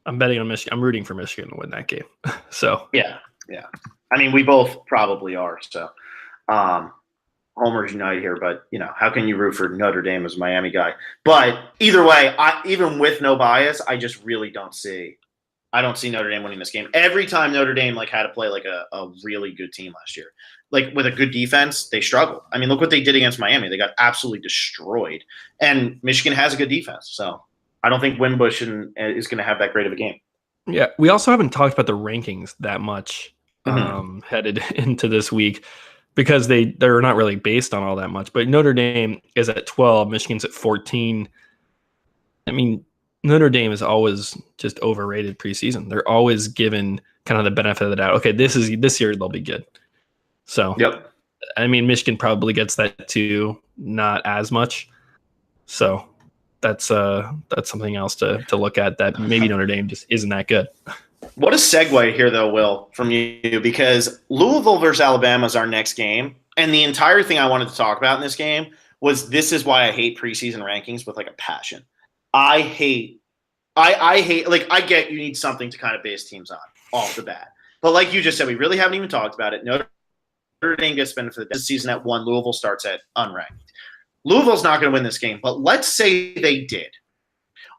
A: I'm betting on Michigan. I'm rooting for Michigan to win that game. So
B: yeah. I mean, we both probably are. So, Homers Unite here, but you know, how can you root for Notre Dame as a Miami guy? But either way, even with no bias, I just really don't see Notre Dame winning this game. Every time Notre Dame like had to play like a really good team last year, like with a good defense, they struggled. I mean, look what they did against Miami. They got absolutely destroyed. And Michigan has a good defense. So I don't think Wimbush is going to have that great of a game.
A: Yeah. We also haven't talked about the rankings that much headed into this week because they're not really based on all that much. But Notre Dame is at 12. Michigan's at 14. I mean, Notre Dame is always just overrated preseason. They're always given kind of the benefit of the doubt. Okay, this year they'll be good. So,
B: yep.
A: I mean, Michigan probably gets that too, not as much. So that's something else to look at, that maybe Notre Dame just isn't that good.
B: What a segue here, though, Will, from you, because Louisville versus Alabama is our next game. And the entire thing I wanted to talk about in this game was this is why I hate preseason rankings with like a passion. I hate, like, I get you need something to kind of base teams on off the bat. But like you just said, we really haven't even talked about it. Notre Dame gets benefit this season at 1. Louisville starts at unranked. Louisville's not going to win this game, but let's say they did.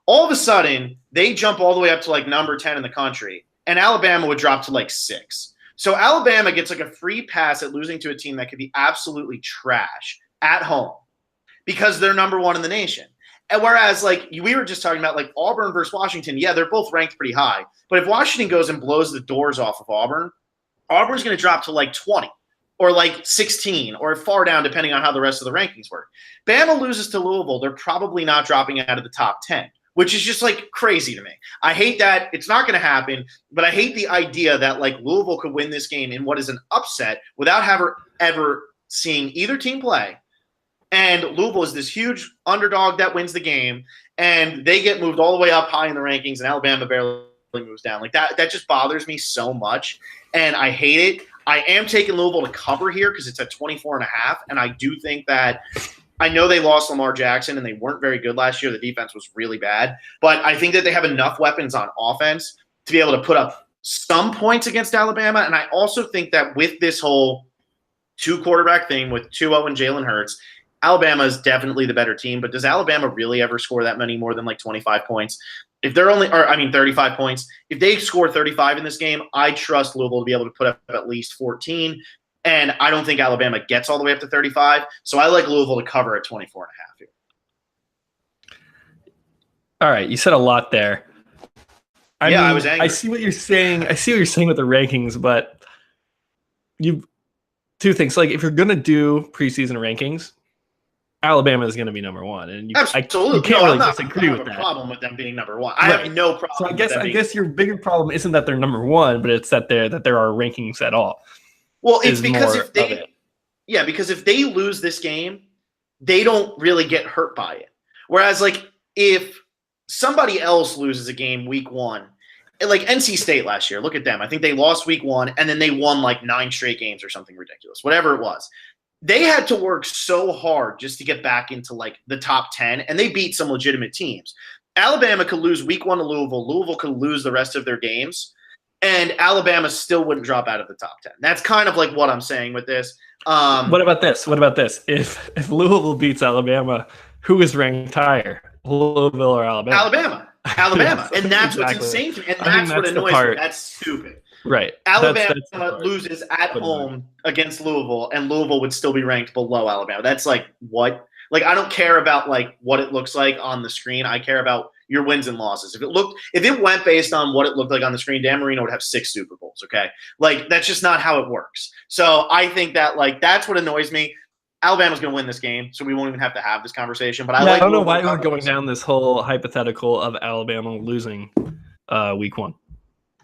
B: All of a sudden, they jump all the way up to like number 10 in the country, and Alabama would drop to like 6. So Alabama gets like a free pass at losing to a team that could be absolutely trash at home because they're number 1 in the nation. And whereas, like, we were just talking about, like, Auburn versus Washington, yeah, they're both ranked pretty high. But if Washington goes and blows the doors off of Auburn, Auburn's going to drop to, like, 20 or, like, 16 or far down, depending on how the rest of the rankings work. Bama loses to Louisville, they're probably not dropping out of the top 10, which is just, like, crazy to me. I hate that. It's not going to happen, but I hate the idea that, like, Louisville could win this game in what is an upset without ever seeing either team play. And Louisville is this huge underdog that wins the game, and they get moved all the way up high in the rankings, and Alabama barely moves down. Like, that just bothers me so much, and I hate it. I am taking Louisville to cover here because it's at 24.5, and I do think that – I know they lost Lamar Jackson, and they weren't very good last year. The defense was really bad, but I think that they have enough weapons on offense to be able to put up some points against Alabama, and I also think that with this whole two-quarterback thing with Tua and Jalen Hurts – Alabama is definitely the better team, but does Alabama really ever score that many more than like 25 points? If they're 35 points, if they score 35 in this game, I trust Louisville to be able to put up at least 14. And I don't think Alabama gets all the way up to 35. So I like Louisville to cover at 24.5 here.
A: All right. You said a lot there.
B: I was angry.
A: I see what you're saying. I see what you're saying with the rankings, but two things. Like, if you're going to do preseason rankings, Alabama is going to be number one, and
B: absolutely.
A: You can't really disagree with that.
B: I have a problem with them being number one. I have no problem.
A: So I guess your bigger problem isn't that they're number one, but it's that there are rankings at all.
B: Well, it's because if they lose this game, they don't really get hurt by it. Whereas, like, if somebody else loses a game week one, like NC State last year, look at them. I think they lost week one, and then they won like 9 straight games or something ridiculous, whatever it was. They had to work so hard just to get back into like the top 10, and they beat some legitimate teams. Alabama could lose week one to Louisville. Louisville could lose the rest of their games, and Alabama still wouldn't drop out of the top 10. That's kind of like what I'm saying with this.
A: What about this? If Louisville beats Alabama, who is ranked higher, Louisville or Alabama?
B: Alabama. And that's exactly what's insane to me. And that's what annoys me. That's stupid.
A: Right.
B: Alabama loses at home against Louisville, and Louisville would still be ranked below Alabama. That's like what? Like, I don't care about like what it looks like on the screen. I care about your wins and losses. If it went based on what it looked like on the screen, Dan Marino would have 6 Super Bowls. Okay, like that's just not how it works. So I think that like that's what annoys me. Alabama's going to win this game, so we won't even have to have this conversation. But I don't
A: know why we're going down this whole hypothetical of Alabama losing week one.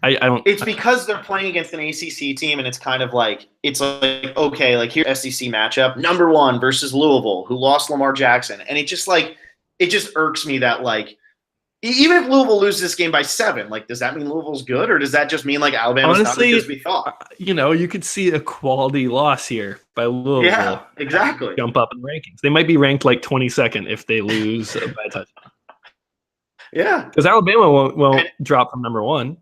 A: I don't.
B: It's because they're playing against an ACC team, and it's kind of like okay, like here's SEC matchup, number 1 versus Louisville, who lost Lamar Jackson, and it just irks me that like even if Louisville loses this game by 7, like does that mean Louisville's good, or does that just mean like Alabama's not as good as we thought?
A: You could see a quality loss here by Louisville.
B: Yeah, exactly.
A: Jump up in the rankings. They might be ranked like 22nd if they lose by a touchdown.
B: Yeah,
A: because Alabama won't drop from number 1.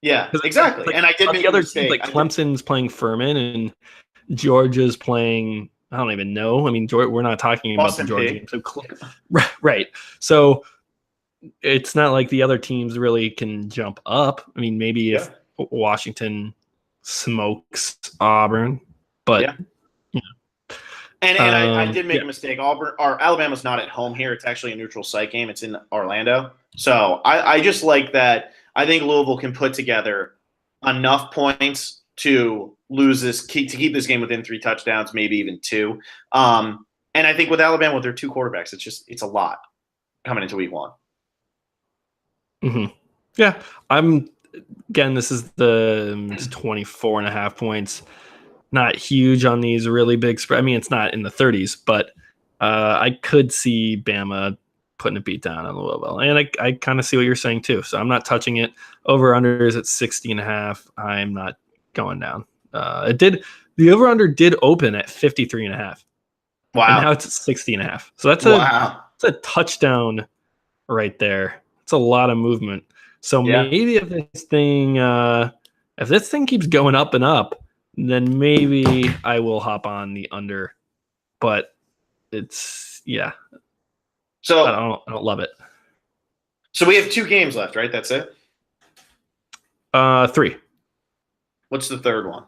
B: Yeah, exactly. Like, and I did make
A: the other
B: teams,
A: like Clemson's playing Furman and Georgia's playing. I don't even know. I mean, we're not talking about the Georgia game. So, right. So it's not like the other teams really can jump up. I mean, maybe if Washington smokes Auburn, but
B: And I did make a mistake. Alabama's not at home here. It's actually a neutral site game. It's in Orlando. So I just like that. I think Louisville can put together enough points to keep this game within 3 touchdowns, maybe even 2. And I think with Alabama, with their 2 quarterbacks, it's a lot coming into week 1.
A: Mm-hmm. Yeah, this is the 24.5 points. Not huge on these really big spread. I mean, it's not in the 30s, but I could see Bama putting a beat down on Louisville. And I kind of see what you're saying too. So I'm not touching it. Over-under is at 60.5. I'm not going down. The over-under did open at 53.5.
B: Wow.
A: And now it's at 60.5. So that's a touchdown right there. It's a lot of movement. So maybe if this thing keeps going up and up, then maybe I will hop on the under. But it's So I don't love it.
B: So we have 2 games left, right? That's it?
A: 3.
B: What's the third one?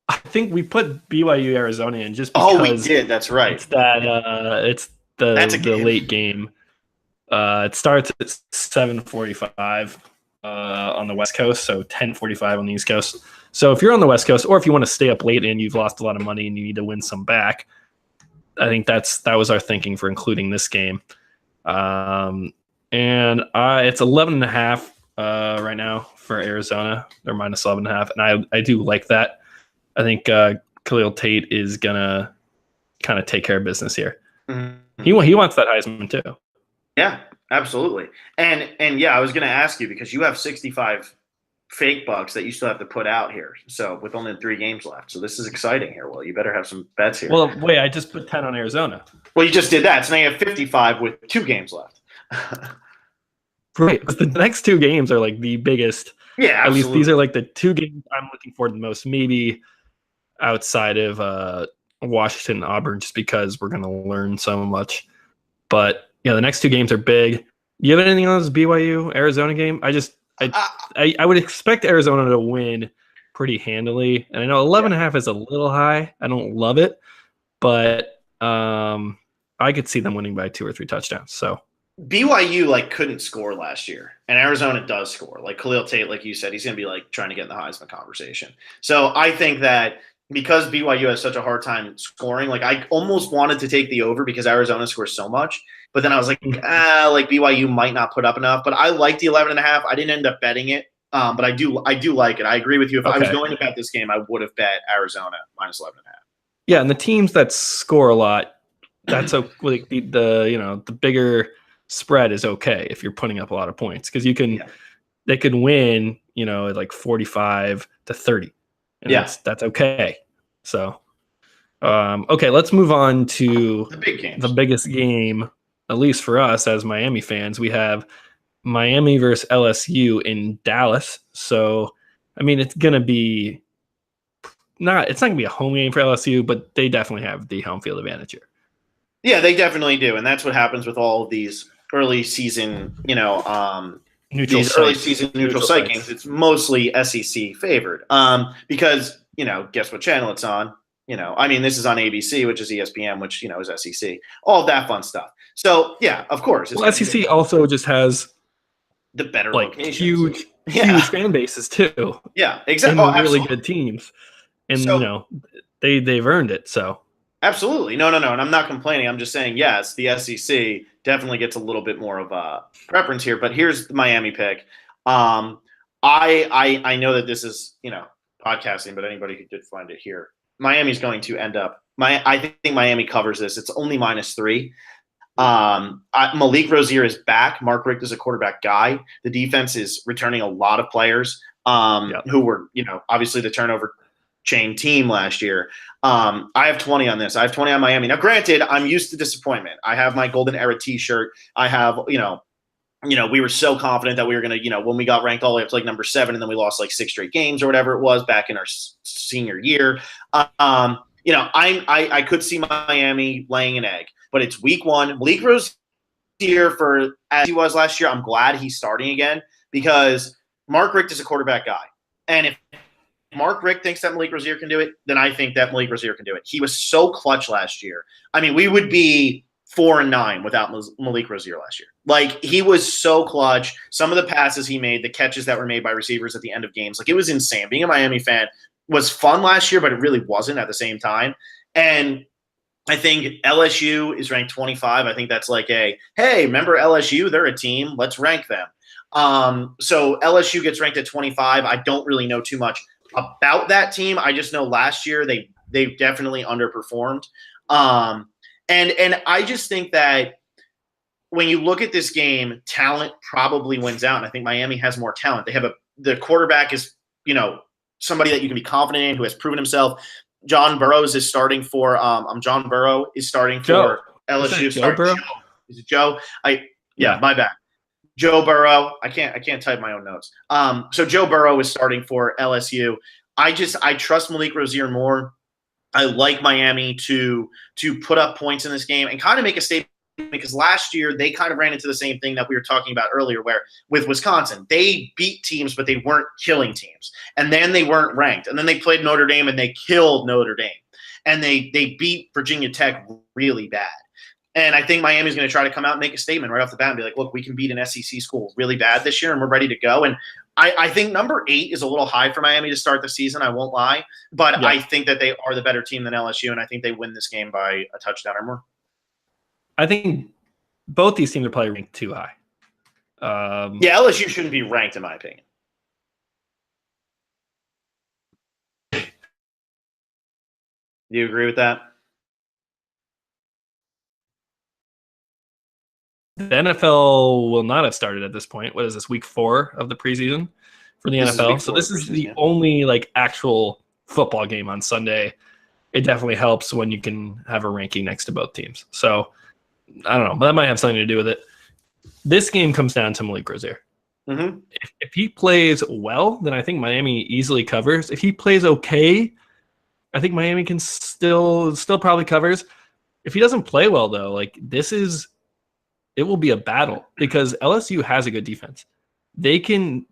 A: I think we put BYU Arizona in just because.
B: Oh, we did. That's right.
A: It's the late game. It starts at 7:45 on the West Coast, so 10:45 on the East Coast. So if you're on the West Coast, or if you want to stay up late and you've lost a lot of money and you need to win some back, I think that was our thinking for including this game. And it's 11.5 right now for Arizona. They're minus 11.5, and I do like that. I think Khalil Tate is gonna kind of take care of business here. Mm-hmm. He wants that Heisman too.
B: Yeah, absolutely. And yeah, I was going to ask you because you have 65 fake bucks that you still have to put out here. So with only 3 games left. So this is exciting here. Well, you better have some bets here.
A: Well, wait, I just put 10 on Arizona.
B: Well, you just did that. So now you have 55 with 2 games left.
A: Right. Because the next 2 games are like the biggest.
B: Yeah, absolutely.
A: At least these are like the 2 games I'm looking forward to the most, maybe outside of Washington and Auburn, just because we're going to learn so much. But yeah, the next 2 games are big. You have anything on this BYU Arizona game? I would expect Arizona to win pretty handily, and I know 11.5 is a little high. I don't love it, but I could see them winning by 2 or 3 touchdowns. So
B: BYU couldn't score last year, and Arizona does score. Like Khalil Tate, like you said, he's going to be trying to get in the Heisman conversation. So I think that because BYU has such a hard time scoring, I almost wanted to take the over because Arizona scores so much. But then I was like BYU might not put up enough. But I like the 11.5. I didn't end up betting it, but I do like it. I agree with you. If I was going to bet this game, I would have bet Arizona minus 11.5.
A: Yeah, and the teams that score a lot, that's the bigger spread is okay if you're putting up a lot of points because they can win 45-30. And that's okay. So, okay, let's move on to
B: the big games.
A: The biggest game, at least for us as Miami fans. We have Miami versus LSU in Dallas. So, I mean, it's not going to be a home game for LSU, but they definitely have the home field advantage here.
B: Yeah, they definitely do. And that's what happens with all of these early season, neutral site games. It's mostly SEC favored. Because, guess what channel it's on? This is on ABC, which is ESPN, which, is SEC. All of that fun stuff. So, yeah, of course.
A: Well, SEC also just has
B: the better locations.
A: huge fan bases too.
B: Yeah, exactly.
A: And really good teams. And, they've earned it, so.
B: Absolutely. No. And I'm not complaining. I'm just saying, yes, the SEC definitely gets a little bit more of a preference here. But here's the Miami pick. I know that this is, podcasting, but anybody who did find it here, Miami's going to end up. I think Miami covers this. It's only -3. Malik Rozier is back. Mark Richt is a quarterback guy. The defense is returning a lot of players who were, obviously the turnover chain team last year. I have 20 on this. I have 20 on Miami. Now, granted, I'm used to disappointment. I have my Golden Era T-shirt. I have, we were so confident that we were going to, when we got ranked all the way up to number 7, and then we lost 6 straight games or whatever it was back in our senior year. I could see Miami laying an egg, but it's week 1. Malik Rozier, for as he was last year, I'm glad he's starting again because Mark Richt is a quarterback guy. And if Mark Richt thinks that Malik Rozier can do it, then I think that Malik Rozier can do it. He was so clutch last year. We would be 4-9 without Malik Rozier last year. He was so clutch. Some of the passes he made, the catches that were made by receivers at the end of games, it was insane. Being a Miami fan was fun last year, but it really wasn't at the same time. And I think LSU is ranked 25. I think that's hey, remember LSU? They're a team. Let's rank them. So LSU gets ranked at 25. I don't really know too much about that team. I just know last year they definitely underperformed. And I just think that when you look at this game, talent probably wins out. And I think Miami has more talent. They have the quarterback is, somebody that you can be confident in who has proven himself. John Burrows is starting for John Burrow is starting for LSU.
A: Is it Joe Burrow?
B: Is it Joe? Yeah, my bad. Joe Burrow. I can't type my own notes. So Joe Burrow is starting for LSU. I trust Malik Rozier more. I like Miami to put up points in this game and kind of make a statement because last year they kind of ran into the same thing that we were talking about earlier where with Wisconsin, they beat teams, but they weren't killing teams. And then they weren't ranked. And then they played Notre Dame and they killed Notre Dame. And they beat Virginia Tech really bad. And I think Miami's going to try to come out and make a statement right off the bat and be like, look, we can beat an SEC school really bad this year and we're ready to go. And I think number 8 is a little high for Miami to start the season. I won't lie. But yeah. I think that they are the better team than LSU, and I think they win this game by a touchdown or more.
A: I think both these teams are probably ranked too high.
B: Yeah, LSU shouldn't be ranked, in my opinion. Do you agree with that?
A: The NFL will not have started at this point. What is this, week 4 of the preseason for the NFL? So this is the only like actual football game on Sunday. It definitely helps when you can have a ranking next to both teams. So I don't know. That might have something to do with it. This game comes down to Malik Rozier.
B: Mm-hmm.
A: If he plays well, then I think Miami easily covers. If he plays okay, I think Miami can still probably covers. If he doesn't play well, though, like it will be a battle because LSU has a good defense. They can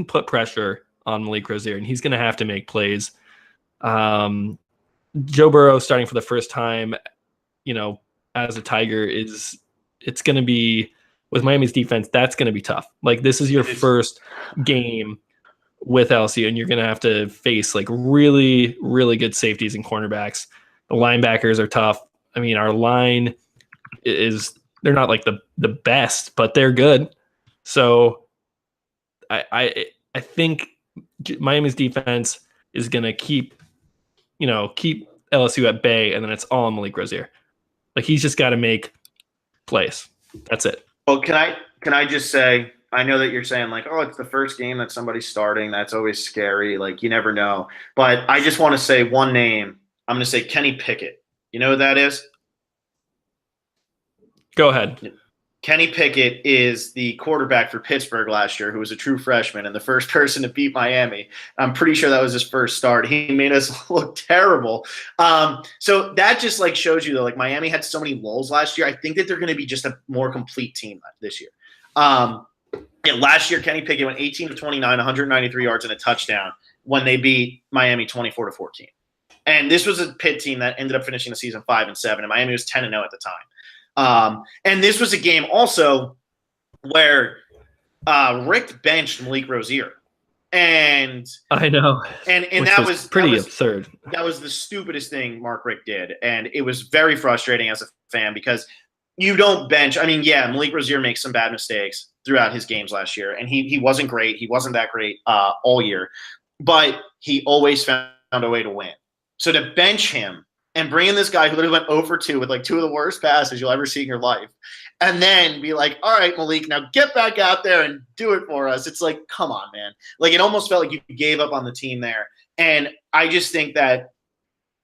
A: put pressure on Malik Rozier, and he's going to have to make plays. Joe Burrow starting for the first time, as a Tiger it's going to be with Miami's defense. That's going to be tough. Like this is your first game with LSU, and you're going to have to face like really, really good safeties and cornerbacks. The linebackers are tough. I mean, our line they're not like the best, but they're good. So I think Miami's defense is going to keep LSU at bay, and then it's all on Malik Rozier. Like he's just got to make plays. That's it.
B: Well, can I just say, I know that you're saying like, oh, it's the first game that somebody's starting. That's always scary. Like you never know. But I just want to say one name. I'm going to say Kenny Pickett. You know who that is?
A: Go ahead.
B: Kenny Pickett is the quarterback for Pittsburgh last year, who was a true freshman and the first person to beat Miami. I'm pretty sure that was his first start. He made us look terrible. So that just like shows you though, like Miami had so many lulls last year. I think that they're going to be just a more complete team this year. Last year, Kenny Pickett went 18 to 29, 193 yards and a touchdown when they beat Miami 24-14. And this was a Pitt team that ended up finishing the season 5-7, and Miami was 10-0 at the time. And this was a game also where Rick benched Malik Rozier. And
A: I know.
B: And that was
A: pretty absurd.
B: That was the stupidest thing Mark Richt did. And it was very frustrating as a fan because you don't bench. I mean, yeah, Malik Rozier makes some bad mistakes throughout his games last year. And he wasn't great. He wasn't that great all year. But he always found a way to win. So to bench him and bring in this guy who literally went 0-for-2 with like 2 of the worst passes you'll ever see in your life, and then be like, all right, Malik, now get back out there and do it for us. It's like, come on, man. Like it almost felt like you gave up on the team there. And I just think that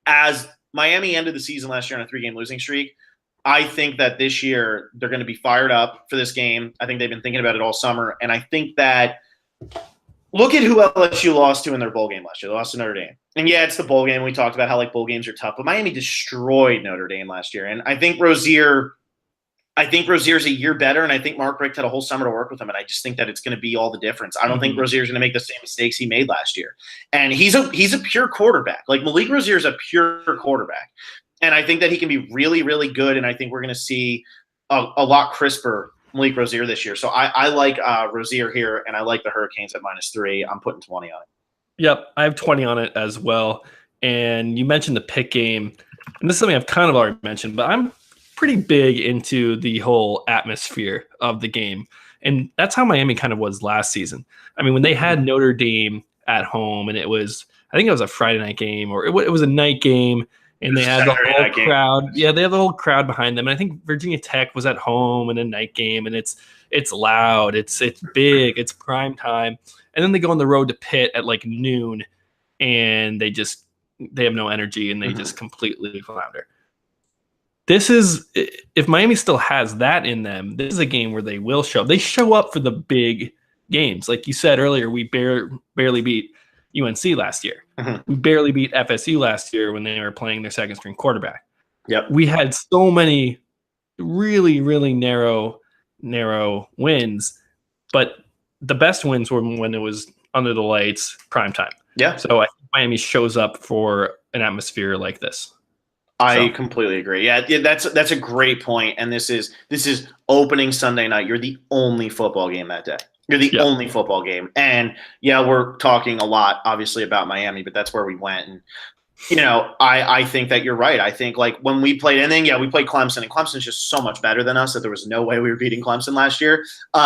B: as Miami ended the season last year on a 3-game losing streak, I think that this year they're going to be fired up for this game. I think they've been thinking about it all summer. And I think that look at who LSU lost to in their bowl game last year. They lost to Notre Dame. And yeah, it's the bowl game. We talked about how like bowl games are tough, but Miami destroyed Notre Dame last year. And I think Rozier's a year better, and I think Mark Richt had a whole summer to work with him, and I just think that it's going to be all the difference. I don't think Rozier's going to make the same mistakes he made last year. And he's a pure quarterback. Like Malik Rozier is a pure quarterback. And I think that he can be really, really good, and I think we're going to see a lot crisper Malik Rozier this year. So I like Rozier here, and I like the Hurricanes at -3. I'm putting 20 on it.
A: Yep, I have 20 on it as well. And you mentioned the pick game, and this is something I've kind of already mentioned, but I'm pretty big into the whole atmosphere of the game. And that's how Miami kind of was last season. I mean, when they had Notre Dame at home, and I think it was a Friday night game, or it was a night game, and they had the whole crowd. Yeah, they have the whole crowd behind them. And I think Virginia Tech was at home in a night game, and it's loud, it's big, it's prime time. And then they go on the road to Pitt at like noon, and they have no energy, and they just completely flounder. This is, if Miami still has that in them, this is a game where they will show up. They show up for the big games. Like you said earlier, we barely beat UNC last year. We barely beat FSU last year when they were playing their second string quarterback.
B: Yep.
A: We had so many really, really narrow wins, but the best wins were when it was under the lights, prime time.
B: Yeah.
A: So I think Miami shows up for an atmosphere like this.
B: I completely agree. Yeah, that's a great point. And this is opening Sunday night. You're the only football game that day. You're the only football game. And yeah, we're talking a lot, obviously, about Miami, but that's where we went. And I think that you're right. I think like when we played, and then we played Clemson, and Clemson's just so much better than us that there was no way we were beating Clemson last year. We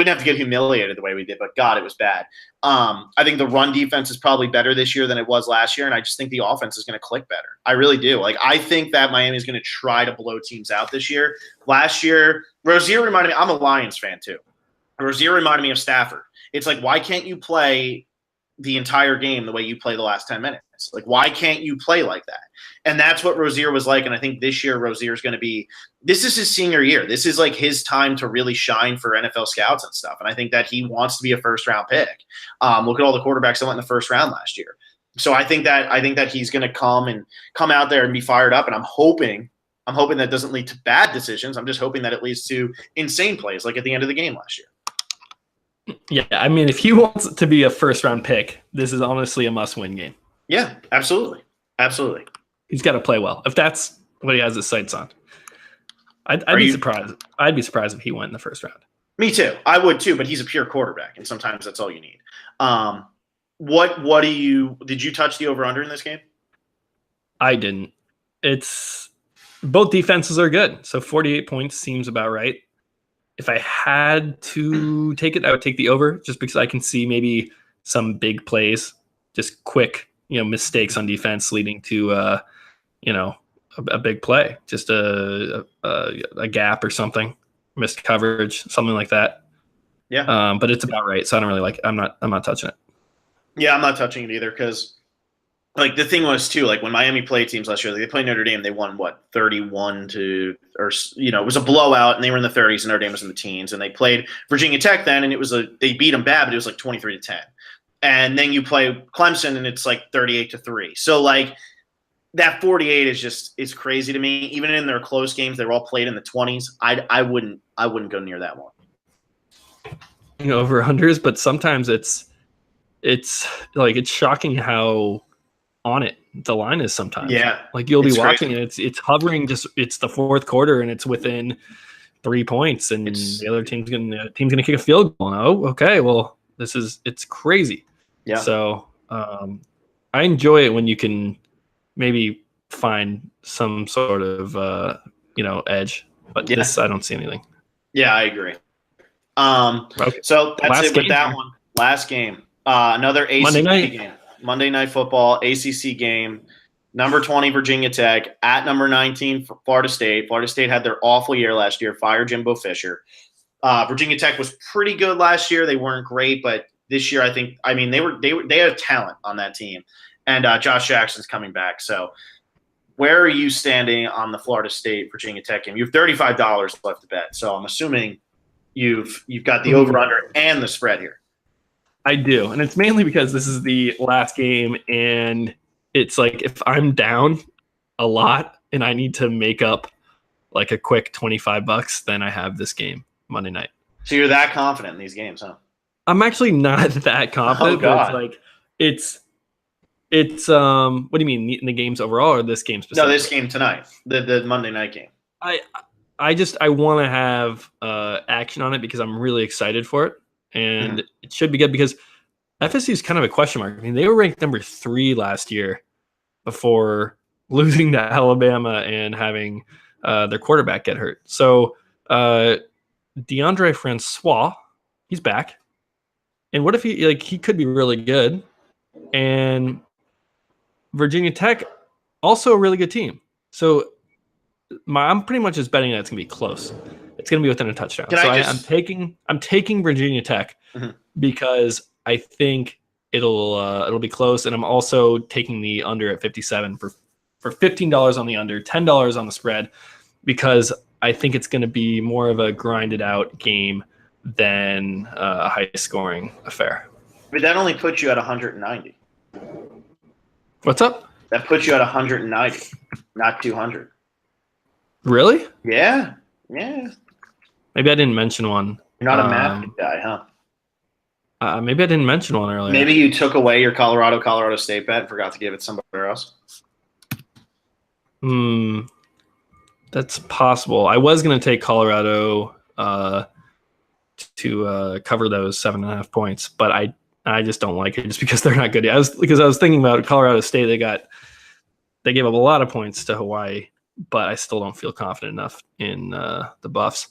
B: didn't have to get humiliated the way we did, but God, it was bad. I think the run defense is probably better this year than it was last year, and I just think the offense is going to click better. I really do. Like I think that Miami is going to try to blow teams out this year. Last year, Rozier reminded me. I'm a Lions fan too. Rozier reminded me of Stafford. It's like, why can't you play the entire game the way you play the last 10 minutes? Like, why can't you play like that? And that's what Rozier was like. And I think this year Rozier is going to be – this is his senior year. This is like his time to really shine for NFL scouts and stuff. And I think that he wants to be a first-round pick. Look at all the quarterbacks that went in the first round last year. So I think that he's going to come out there and be fired up. And I'm hoping that doesn't lead to bad decisions. I'm just hoping that it leads to insane plays like at the end of the game last year.
A: Yeah, I mean, if he wants to be a first-round pick, this is honestly a must-win game.
B: Yeah, absolutely. Absolutely.
A: He's got to play well. If that's what he has his sights on. I'd be surprised. I'd be surprised if he went in the first round.
B: Me too. I would too, but he's a pure quarterback, and sometimes that's all you need. What do you – did you touch the over-under in this game?
A: I didn't. It's – both defenses are good, so 48 points seems about right. If I had to take it, I would take the over just because I can see maybe some big plays, just quick, mistakes on defense leading to, a big play, just a gap or something, missed coverage, something like that.
B: Yeah.
A: But it's about right. So I don't really I'm not touching it.
B: Yeah, I'm not touching it either because like the thing was too, like when Miami played teams last year, like they played Notre Dame, they won 31 to, or it was a blowout, and they were in the 30s, and Notre Dame was in the teens, and they played Virginia Tech then, and they beat them bad, but it was like 23-10, and then you play Clemson, and it's like 38-3. So like that 48 is crazy to me. Even in their close games, they were all played in the 20s. I wouldn't go near that one.
A: Over unders, but sometimes it's like it's shocking how on it the line is sometimes.
B: Yeah,
A: like you'll be watching it, it's hovering, just it's the fourth quarter and it's within 3 points, and the other team's gonna kick a field goal. Oh, okay, well it's crazy.
B: Yeah.
A: So I enjoy it when you can maybe find some sort of edge, but this I don't see anything.
B: Yeah, I agree.
A: Okay.
B: So that's it with that one. Last game, another ACC game. Monday Night Football, ACC game, number 20 Virginia Tech at number 19 Florida State. Florida State had their awful year last year, fired Jimbo Fisher. Virginia Tech was pretty good last year. They weren't great, but this year they had talent on that team, and Josh Jackson's coming back. So where are you standing on the Florida State Virginia Tech game? You have $35 left to bet, so I'm assuming you've got the over/under and the spread here.
A: I do, and it's mainly because this is the last game, and it's like if I'm down a lot and I need to make up like a quick $25, then I have this game Monday night.
B: So you're that confident in these games, huh?
A: I'm actually not that confident.
B: Oh, God.
A: But it's what do you mean, in the games overall or this game specifically?
B: No, this game tonight, the Monday night game.
A: I want to have action on it because I'm really excited for it. And it should be good because FSU is kind of a question mark. I mean, they were ranked number 3 last year before losing to Alabama and having their quarterback get hurt. So DeAndre Francois, he's back. And what if he could be really good? And Virginia Tech, also a really good team. So I'm pretty much just betting that it's going to be close. It's going to be within a touchdown. I'm taking Virginia Tech because I think it'll be close, and I'm also taking the under at 57 for $15 on the under, $10 on the spread, because I think it's going to be more of a grinded out game than a high scoring affair.
B: But that only puts you at 190.
A: What's up?
B: That puts you at 190, not 200.
A: Really?
B: Yeah.
A: Maybe I didn't mention one.
B: You're not a math guy, huh?
A: Maybe I didn't mention one earlier.
B: Maybe you took away your Colorado State bet and forgot to give it somewhere else.
A: That's possible. I was going to take Colorado to cover those 7.5 points, but I just don't like it just because they're not good. I was thinking about Colorado State. They gave up a lot of points to Hawaii, but I still don't feel confident enough in the Buffs.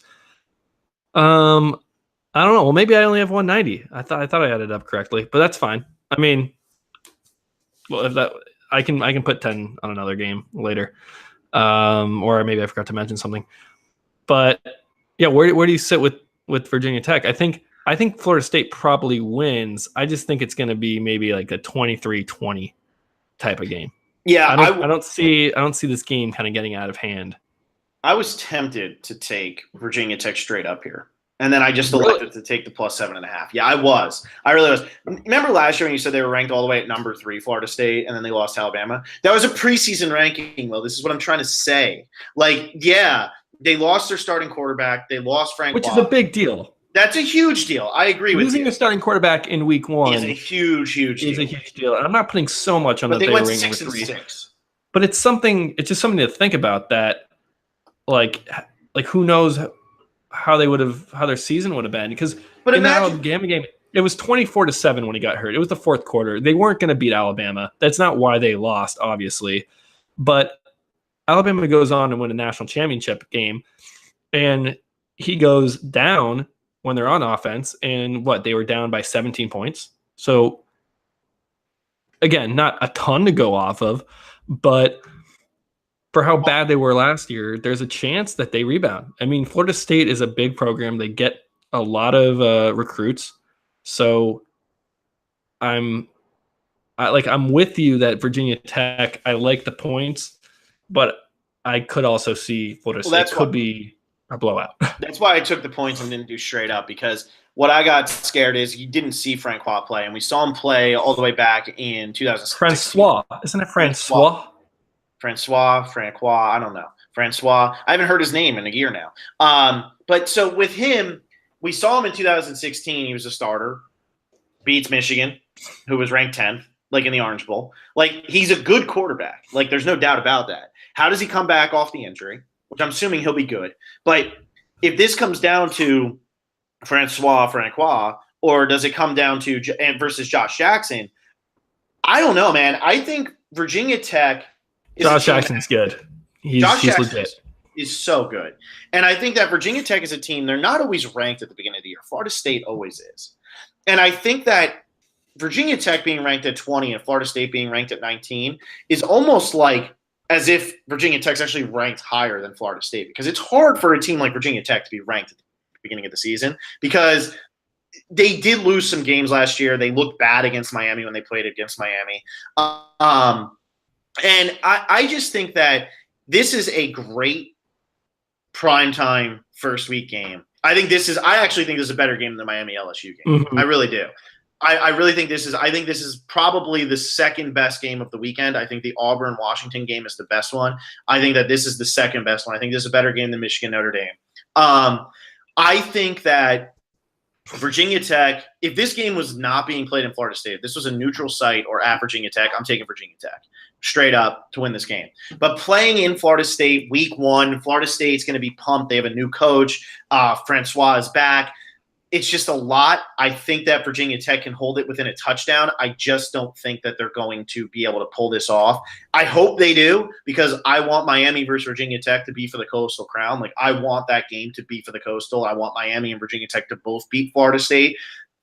A: I don't know. Well, maybe I only have 190. I thought I added up correctly, but that's fine. I mean, well, if that I can put 10 on another game later, or maybe I forgot to mention something. But yeah, where do you sit with Virginia Tech? I think Florida State probably wins. I just think it's going to be maybe like a 23-20 type of game.
B: Yeah,
A: I don't see this game kind of getting out of hand.
B: I was tempted to take Virginia Tech straight up here. And then I just elected to take the plus 7.5. Yeah, I was. I really was. Remember last year when you said they were ranked all the way at number 3, Florida State, and then they lost to Alabama? That was a preseason ranking, Will. This is what I'm trying to say. Like, yeah, they lost their starting quarterback. They lost Frank
A: Which is a big deal.
B: That's a huge deal. I agree with you.
A: Losing your starting quarterback in week 1
B: is a huge deal.
A: Is a huge deal. And I'm not putting so much on that they were ranked number 3.
B: 6-6.
A: But it's just something to think about that, like who knows how their season would have been, because in the Alabama game it was 24-7 when he got hurt. It was the fourth quarter. They weren't going to beat Alabama. That's not why they lost, obviously. But Alabama goes on to win a national championship game, and he goes down when they're on offense, and they were down by 17 points. So again, not a ton to go off of, but for how bad they were last year, there's a chance that they rebound. I mean, Florida State is a big program. They get a lot of recruits. So I'm with you that Virginia Tech, I like the points, but I could also see Florida State could be a blowout.
B: That's why I took the points and didn't do straight up, because what I got scared is you didn't see Francois play, and we saw him play all the way back in 2016.
A: Francois. Isn't it Francois?
B: Francois, I don't know. Francois. I haven't heard his name in a year now. But so with him, we saw him in 2016. He was a starter, beats Michigan, who was ranked 10th, like in the Orange Bowl. Like, he's a good quarterback. Like, there's no doubt about that. How does he come back off the injury? Which I'm assuming he'll be good. But if this comes down to Francois, or does it come down to versus Josh Jackson? I don't know, man. I think Virginia Tech –
A: Josh Jackson's good. He's legit.
B: Is so good. And I think that Virginia Tech is a team, they're not always ranked at the beginning of the year. Florida State always is. And I think that Virginia Tech being ranked at 20 and Florida State being ranked at 19 is almost like as if Virginia Tech's actually ranked higher than Florida State, because it's hard for a team like Virginia Tech to be ranked at the beginning of the season, because they did lose some games last year. They looked bad against Miami when they played against Miami. And I just think that this is a great primetime first week game. I actually think this is a better game than the Miami LSU game. Mm-hmm. I really do. I really think this is probably the second best game of the weekend. I think the Auburn Washington game is the best one. I think that this is the second best one. I think this is a better game than Michigan Notre Dame. I think that Virginia Tech, if this game was not being played in Florida State, if this was a neutral site or at Virginia Tech, I'm taking Virginia Tech straight up to win this game. But playing in Florida State week 1, Florida State's going to be pumped. They have a new coach. Francois is back. It's just a lot. I think that Virginia Tech can hold it within a touchdown. I just don't think that they're going to be able to pull this off. I hope they do, because I want Miami versus Virginia Tech to be for the Coastal Crown. Like, I want that game to be for the Coastal. I want Miami and Virginia Tech to both beat Florida State.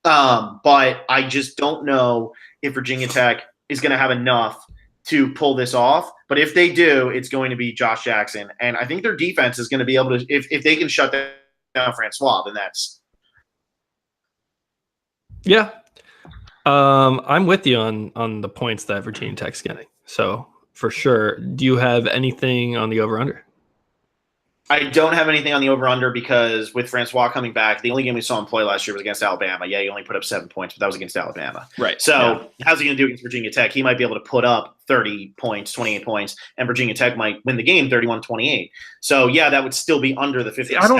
B: But I just don't know if Virginia Tech is going to have enough to pull this off. But if they do, it's going to be Josh Jackson. And I think their defense is going to be able to, if they can shut down Francois, then that's.
A: Yeah. I'm with you on the points that Virginia Tech's getting. So for sure. Do you have anything on the over-under?
B: I don't have anything on the over-under, because with Francois coming back, the only game we saw him play last year was against Alabama. Yeah, he only put up 7 points, but that was against Alabama.
A: Right.
B: So how's he going to do against Virginia Tech? He might be able to put up 30 points, 28 points, and Virginia Tech might win the game 31-28. So, yeah, that would still be under the 57.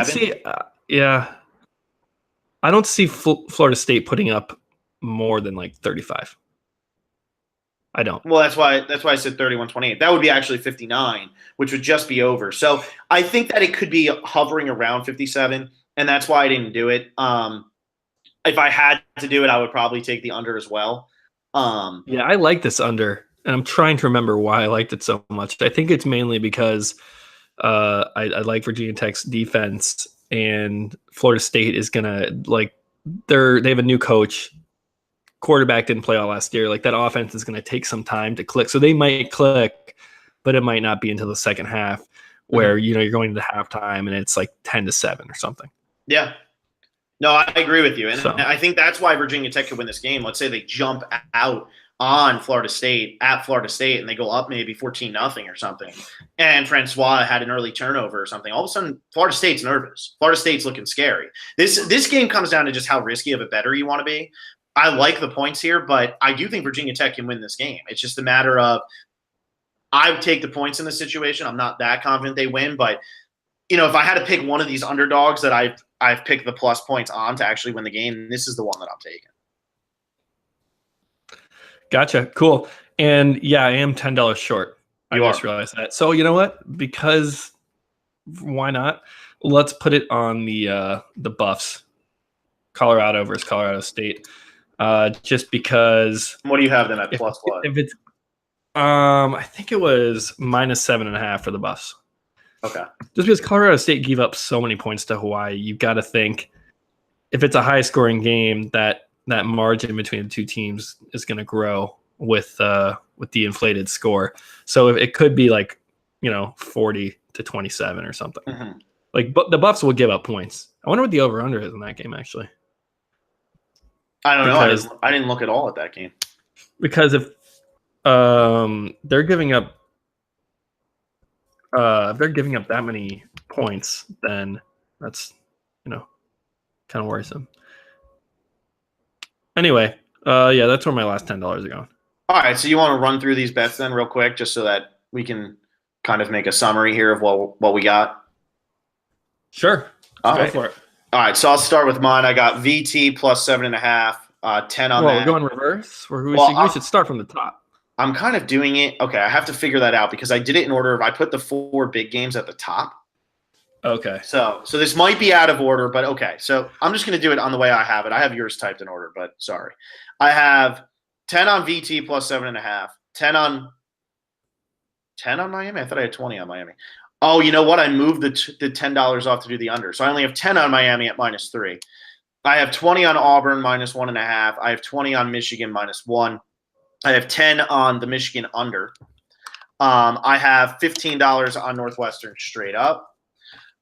A: I don't see Florida State putting up more than like 35. I don't.
B: Well, that's why I said 31-28. That would be actually 59, which would just be over. So I think that it could be hovering around 57, and that's why I didn't do it. If I had to do it, I would probably take the under as well.
A: Yeah, I like this under, and I'm trying to remember why I liked it so much. I think it's mainly because I like Virginia Tech's defense, and Florida State is gonna they have a new coach. Quarterback didn't play all last year. Like that offense is going to take some time to click. So they might click, but it might not be until the second half where, you're going to halftime and it's like 10-7 or something.
B: Yeah. No, I agree with you. And I think that's why Virginia Tech could win this game. Let's say they jump out on Florida State at Florida State and they go up maybe 14-0 or something. And Francois had an early turnover or something. All of a sudden, Florida State's nervous. Florida State's looking scary. This game comes down to just how risky of a bettor you want to be. I like the points here, but I do think Virginia Tech can win this game. It's just a matter of I would take the points in this situation. I'm not that confident they win, but if I had to pick one of these underdogs that I've picked the plus points on to actually win the game, this is the one that I'm taking.
A: Gotcha. Cool. And yeah, I am $10 short. I just realized that. So you know what? Because why not? Let's put it on the Buffs. Colorado versus Colorado State. Just because.
B: What do you have them at plus what?
A: If it's, I think it was -7.5 for the Buffs.
B: Okay.
A: Just because Colorado State gave up so many points to Hawaii, you've got to think if it's a high-scoring game, that margin between the two teams is going to grow with the inflated score. So if it could be 40-27 or something. Mm-hmm. But the Buffs will give up points. I wonder what the over/under is in that game actually.
B: I don't know. I didn't look at all at that game.
A: Because if they're giving up that many points, then that's kind of worrisome. Anyway, that's where my last $10 are going.
B: All right, so you want to run through these bets then real quick, just so that we can kind of make a summary here of what we got?
A: Sure. Go for it.
B: All right, so I'll start with mine. I got VT plus 7.5, 10 on that.
A: We're going reverse? We should start from the top.
B: I'm kind of doing it. Okay, I have to figure that out because I did it in order of I put the 4 big games at the top.
A: Okay.
B: So this might be out of order, but okay. So I'm just going to do it on the way I have it. I have yours typed in order, but sorry. I have 10 on VT plus 7.5, 10 on Miami. I thought I had 20 on Miami. Oh, you know what? I moved the $10 off to do the under. So I only have 10 on Miami at -3. I have 20 on Auburn -1.5. I have 20 on Michigan -1. I have 10 on the Michigan under. I have $15 on Northwestern straight up.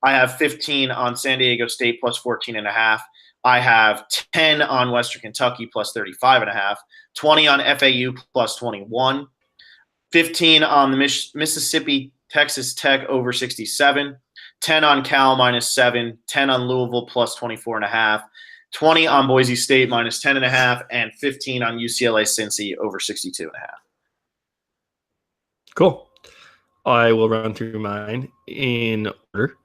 B: I have 15 on San Diego State plus 14.5. I have 10 on Western Kentucky plus 35.5. 20 on FAU plus 21. 15 on the Mississippi Texas Tech over 67. 10 on Cal -7. 10 on Louisville plus 24.5. 20 on Boise State -10.5, and 15 on UCLA Cincy over 62.5.
A: Cool. I will run through mine in order.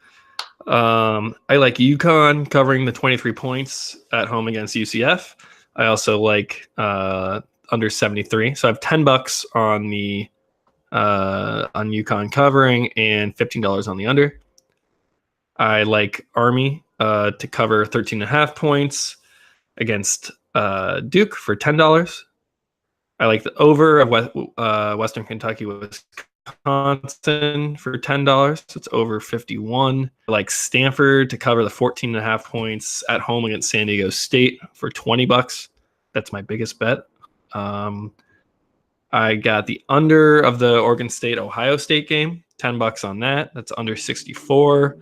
A: I like UConn covering the 23 points at home against UCF. I also like under 73. So I have $10 on the on UConn covering and $15 on the under. I like Army to cover 13.5 points against Duke for $10. I like the over of Western Kentucky Wisconsin for $10. So it's over 51. I like Stanford to cover the 14.5 points at home against San Diego State for $20. That's my biggest bet. I got the under of the Oregon State Ohio State game, $10 on that. That's under 64.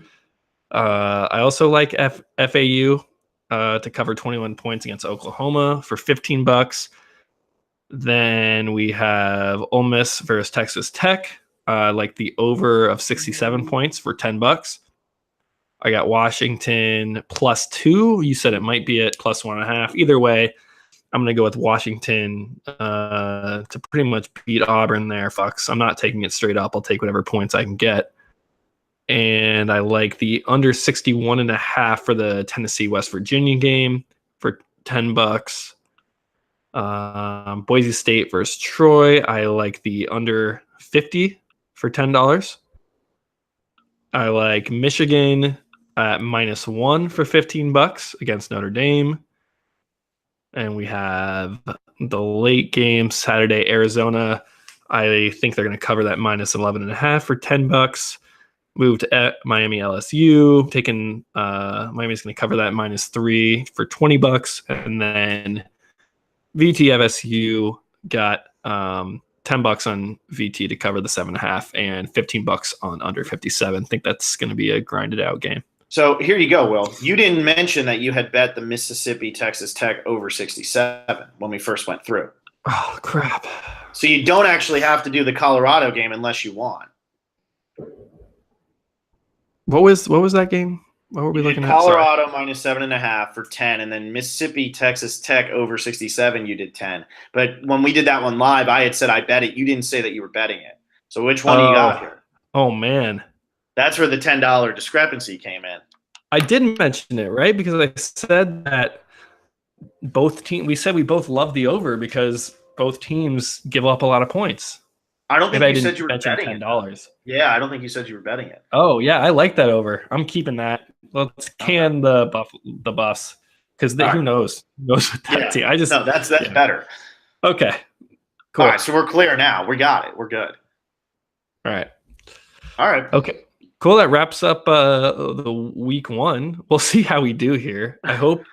A: I also like FAU to cover 21 points against Oklahoma for $15. Then we have Ole Miss versus Texas Tech, like the over of 67 points for $10. I got Washington +2. You said it might be at +1.5. Either way, I'm going to go with Washington to pretty much beat Auburn there, Fox. I'm not taking it straight up. I'll take whatever points I can get. And I like the under 61.5 for the Tennessee West Virginia game for $10. Boise State versus Troy. I like the under 50 for $10. I like Michigan at -1 for $15 against Notre Dame. And we have the late game Saturday, Arizona. I think they're going to cover that -11.5 for $10. Moved at Miami LSU, taking Miami's going to cover that -3 for $20, and then VT FSU got $10 on VT to cover the 7.5, and $15 on under 57. I think that's going to be a grinded out game.
B: So here you go, Will. You didn't mention that you had bet the Mississippi Texas Tech over 67 when we first went through.
A: Oh crap!
B: So you don't actually have to do the Colorado game unless you want.
A: What was that game? What were we looking at?
B: Colorado -7.5 for 10, and then Mississippi Texas Tech over 67. You did 10, but when we did that one live, I had said I bet it. You didn't say that you were betting it. So which one you got here?
A: Oh man,
B: that's where the $10 discrepancy came in.
A: I didn't mention it, right? Because I said that both teams. We said we both love the over because both teams give up a lot of points.
B: I don't think you said you were betting
A: $10.
B: Yeah, I don't think you said you were betting it.
A: Oh yeah, I like that over. I'm keeping that. Let's can the Buffs because who knows with that team.
B: That's better.
A: Okay, cool.
B: All right, so we're clear now. We got it. We're good.
A: All right.
B: Okay.
A: Cool. That wraps up the week 1. We'll see how we do here. I hope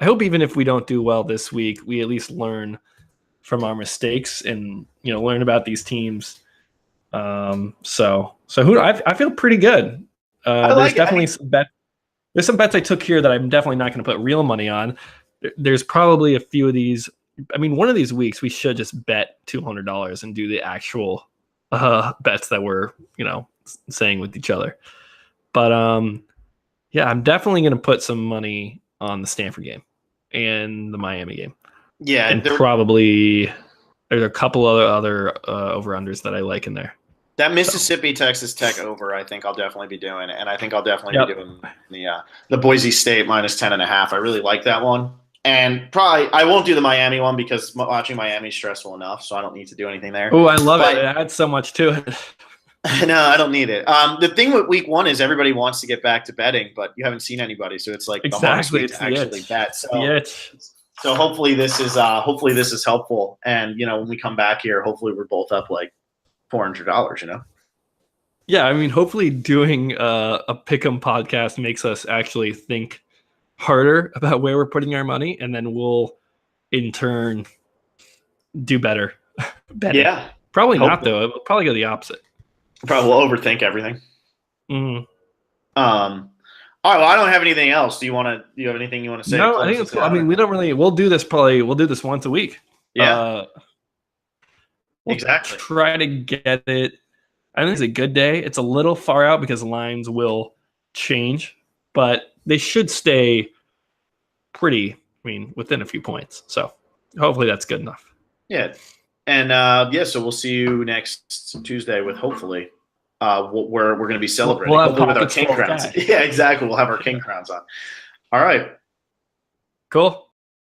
A: even if we don't do well this week, we at least learn from our mistakes and learn about these teams. So I feel pretty good. There's definitely some bets. There's some bets I took here that I'm definitely not going to put real money on. There's probably a few of these. I mean, one of these weeks we should just bet $200 and do the actual bets that we're saying with each other. But yeah, I'm definitely going to put some money on the Stanford game and the Miami game.
B: Yeah,
A: and probably there's a couple other over-unders that I like in there.
B: That Mississippi Texas Tech over, I think I'll definitely be doing, and I think I'll definitely be doing the Boise State -10.5. I really like that one, and probably I won't do the Miami one because watching Miami is stressful enough, so I don't need to do anything there.
A: Oh, I love it. It adds so much to it.
B: No, I don't need it. The thing with week 1 is everybody wants to get back to betting, but you haven't seen anybody, so it's like the hardest week to actually bet. So hopefully this is helpful, and when we come back here, hopefully we're both up like $400.
A: Yeah, I mean, hopefully doing a pick'em podcast makes us actually think harder about where we're putting our money, and then we'll in turn do better.
B: Yeah,
A: probably hopefully. Not though. It'll probably go the opposite.
B: Probably will overthink everything.
A: Mm-hmm.
B: All right. Well, I don't have anything else. Do you have anything you want to say?
A: No, I think it's cool. I mean, we don't really. We'll do this once a week.
B: Yeah.
A: We'll
B: exactly.
A: Try to get it. I think it's a good day. It's a little far out because lines will change, but they should stay pretty. I mean, within a few points. So hopefully that's good enough.
B: Yeah. And so we'll see you next Tuesday with hopefully we're going to be celebrating with our king crowns. Yeah, exactly. We'll have our king crowns on. All right.
A: Cool.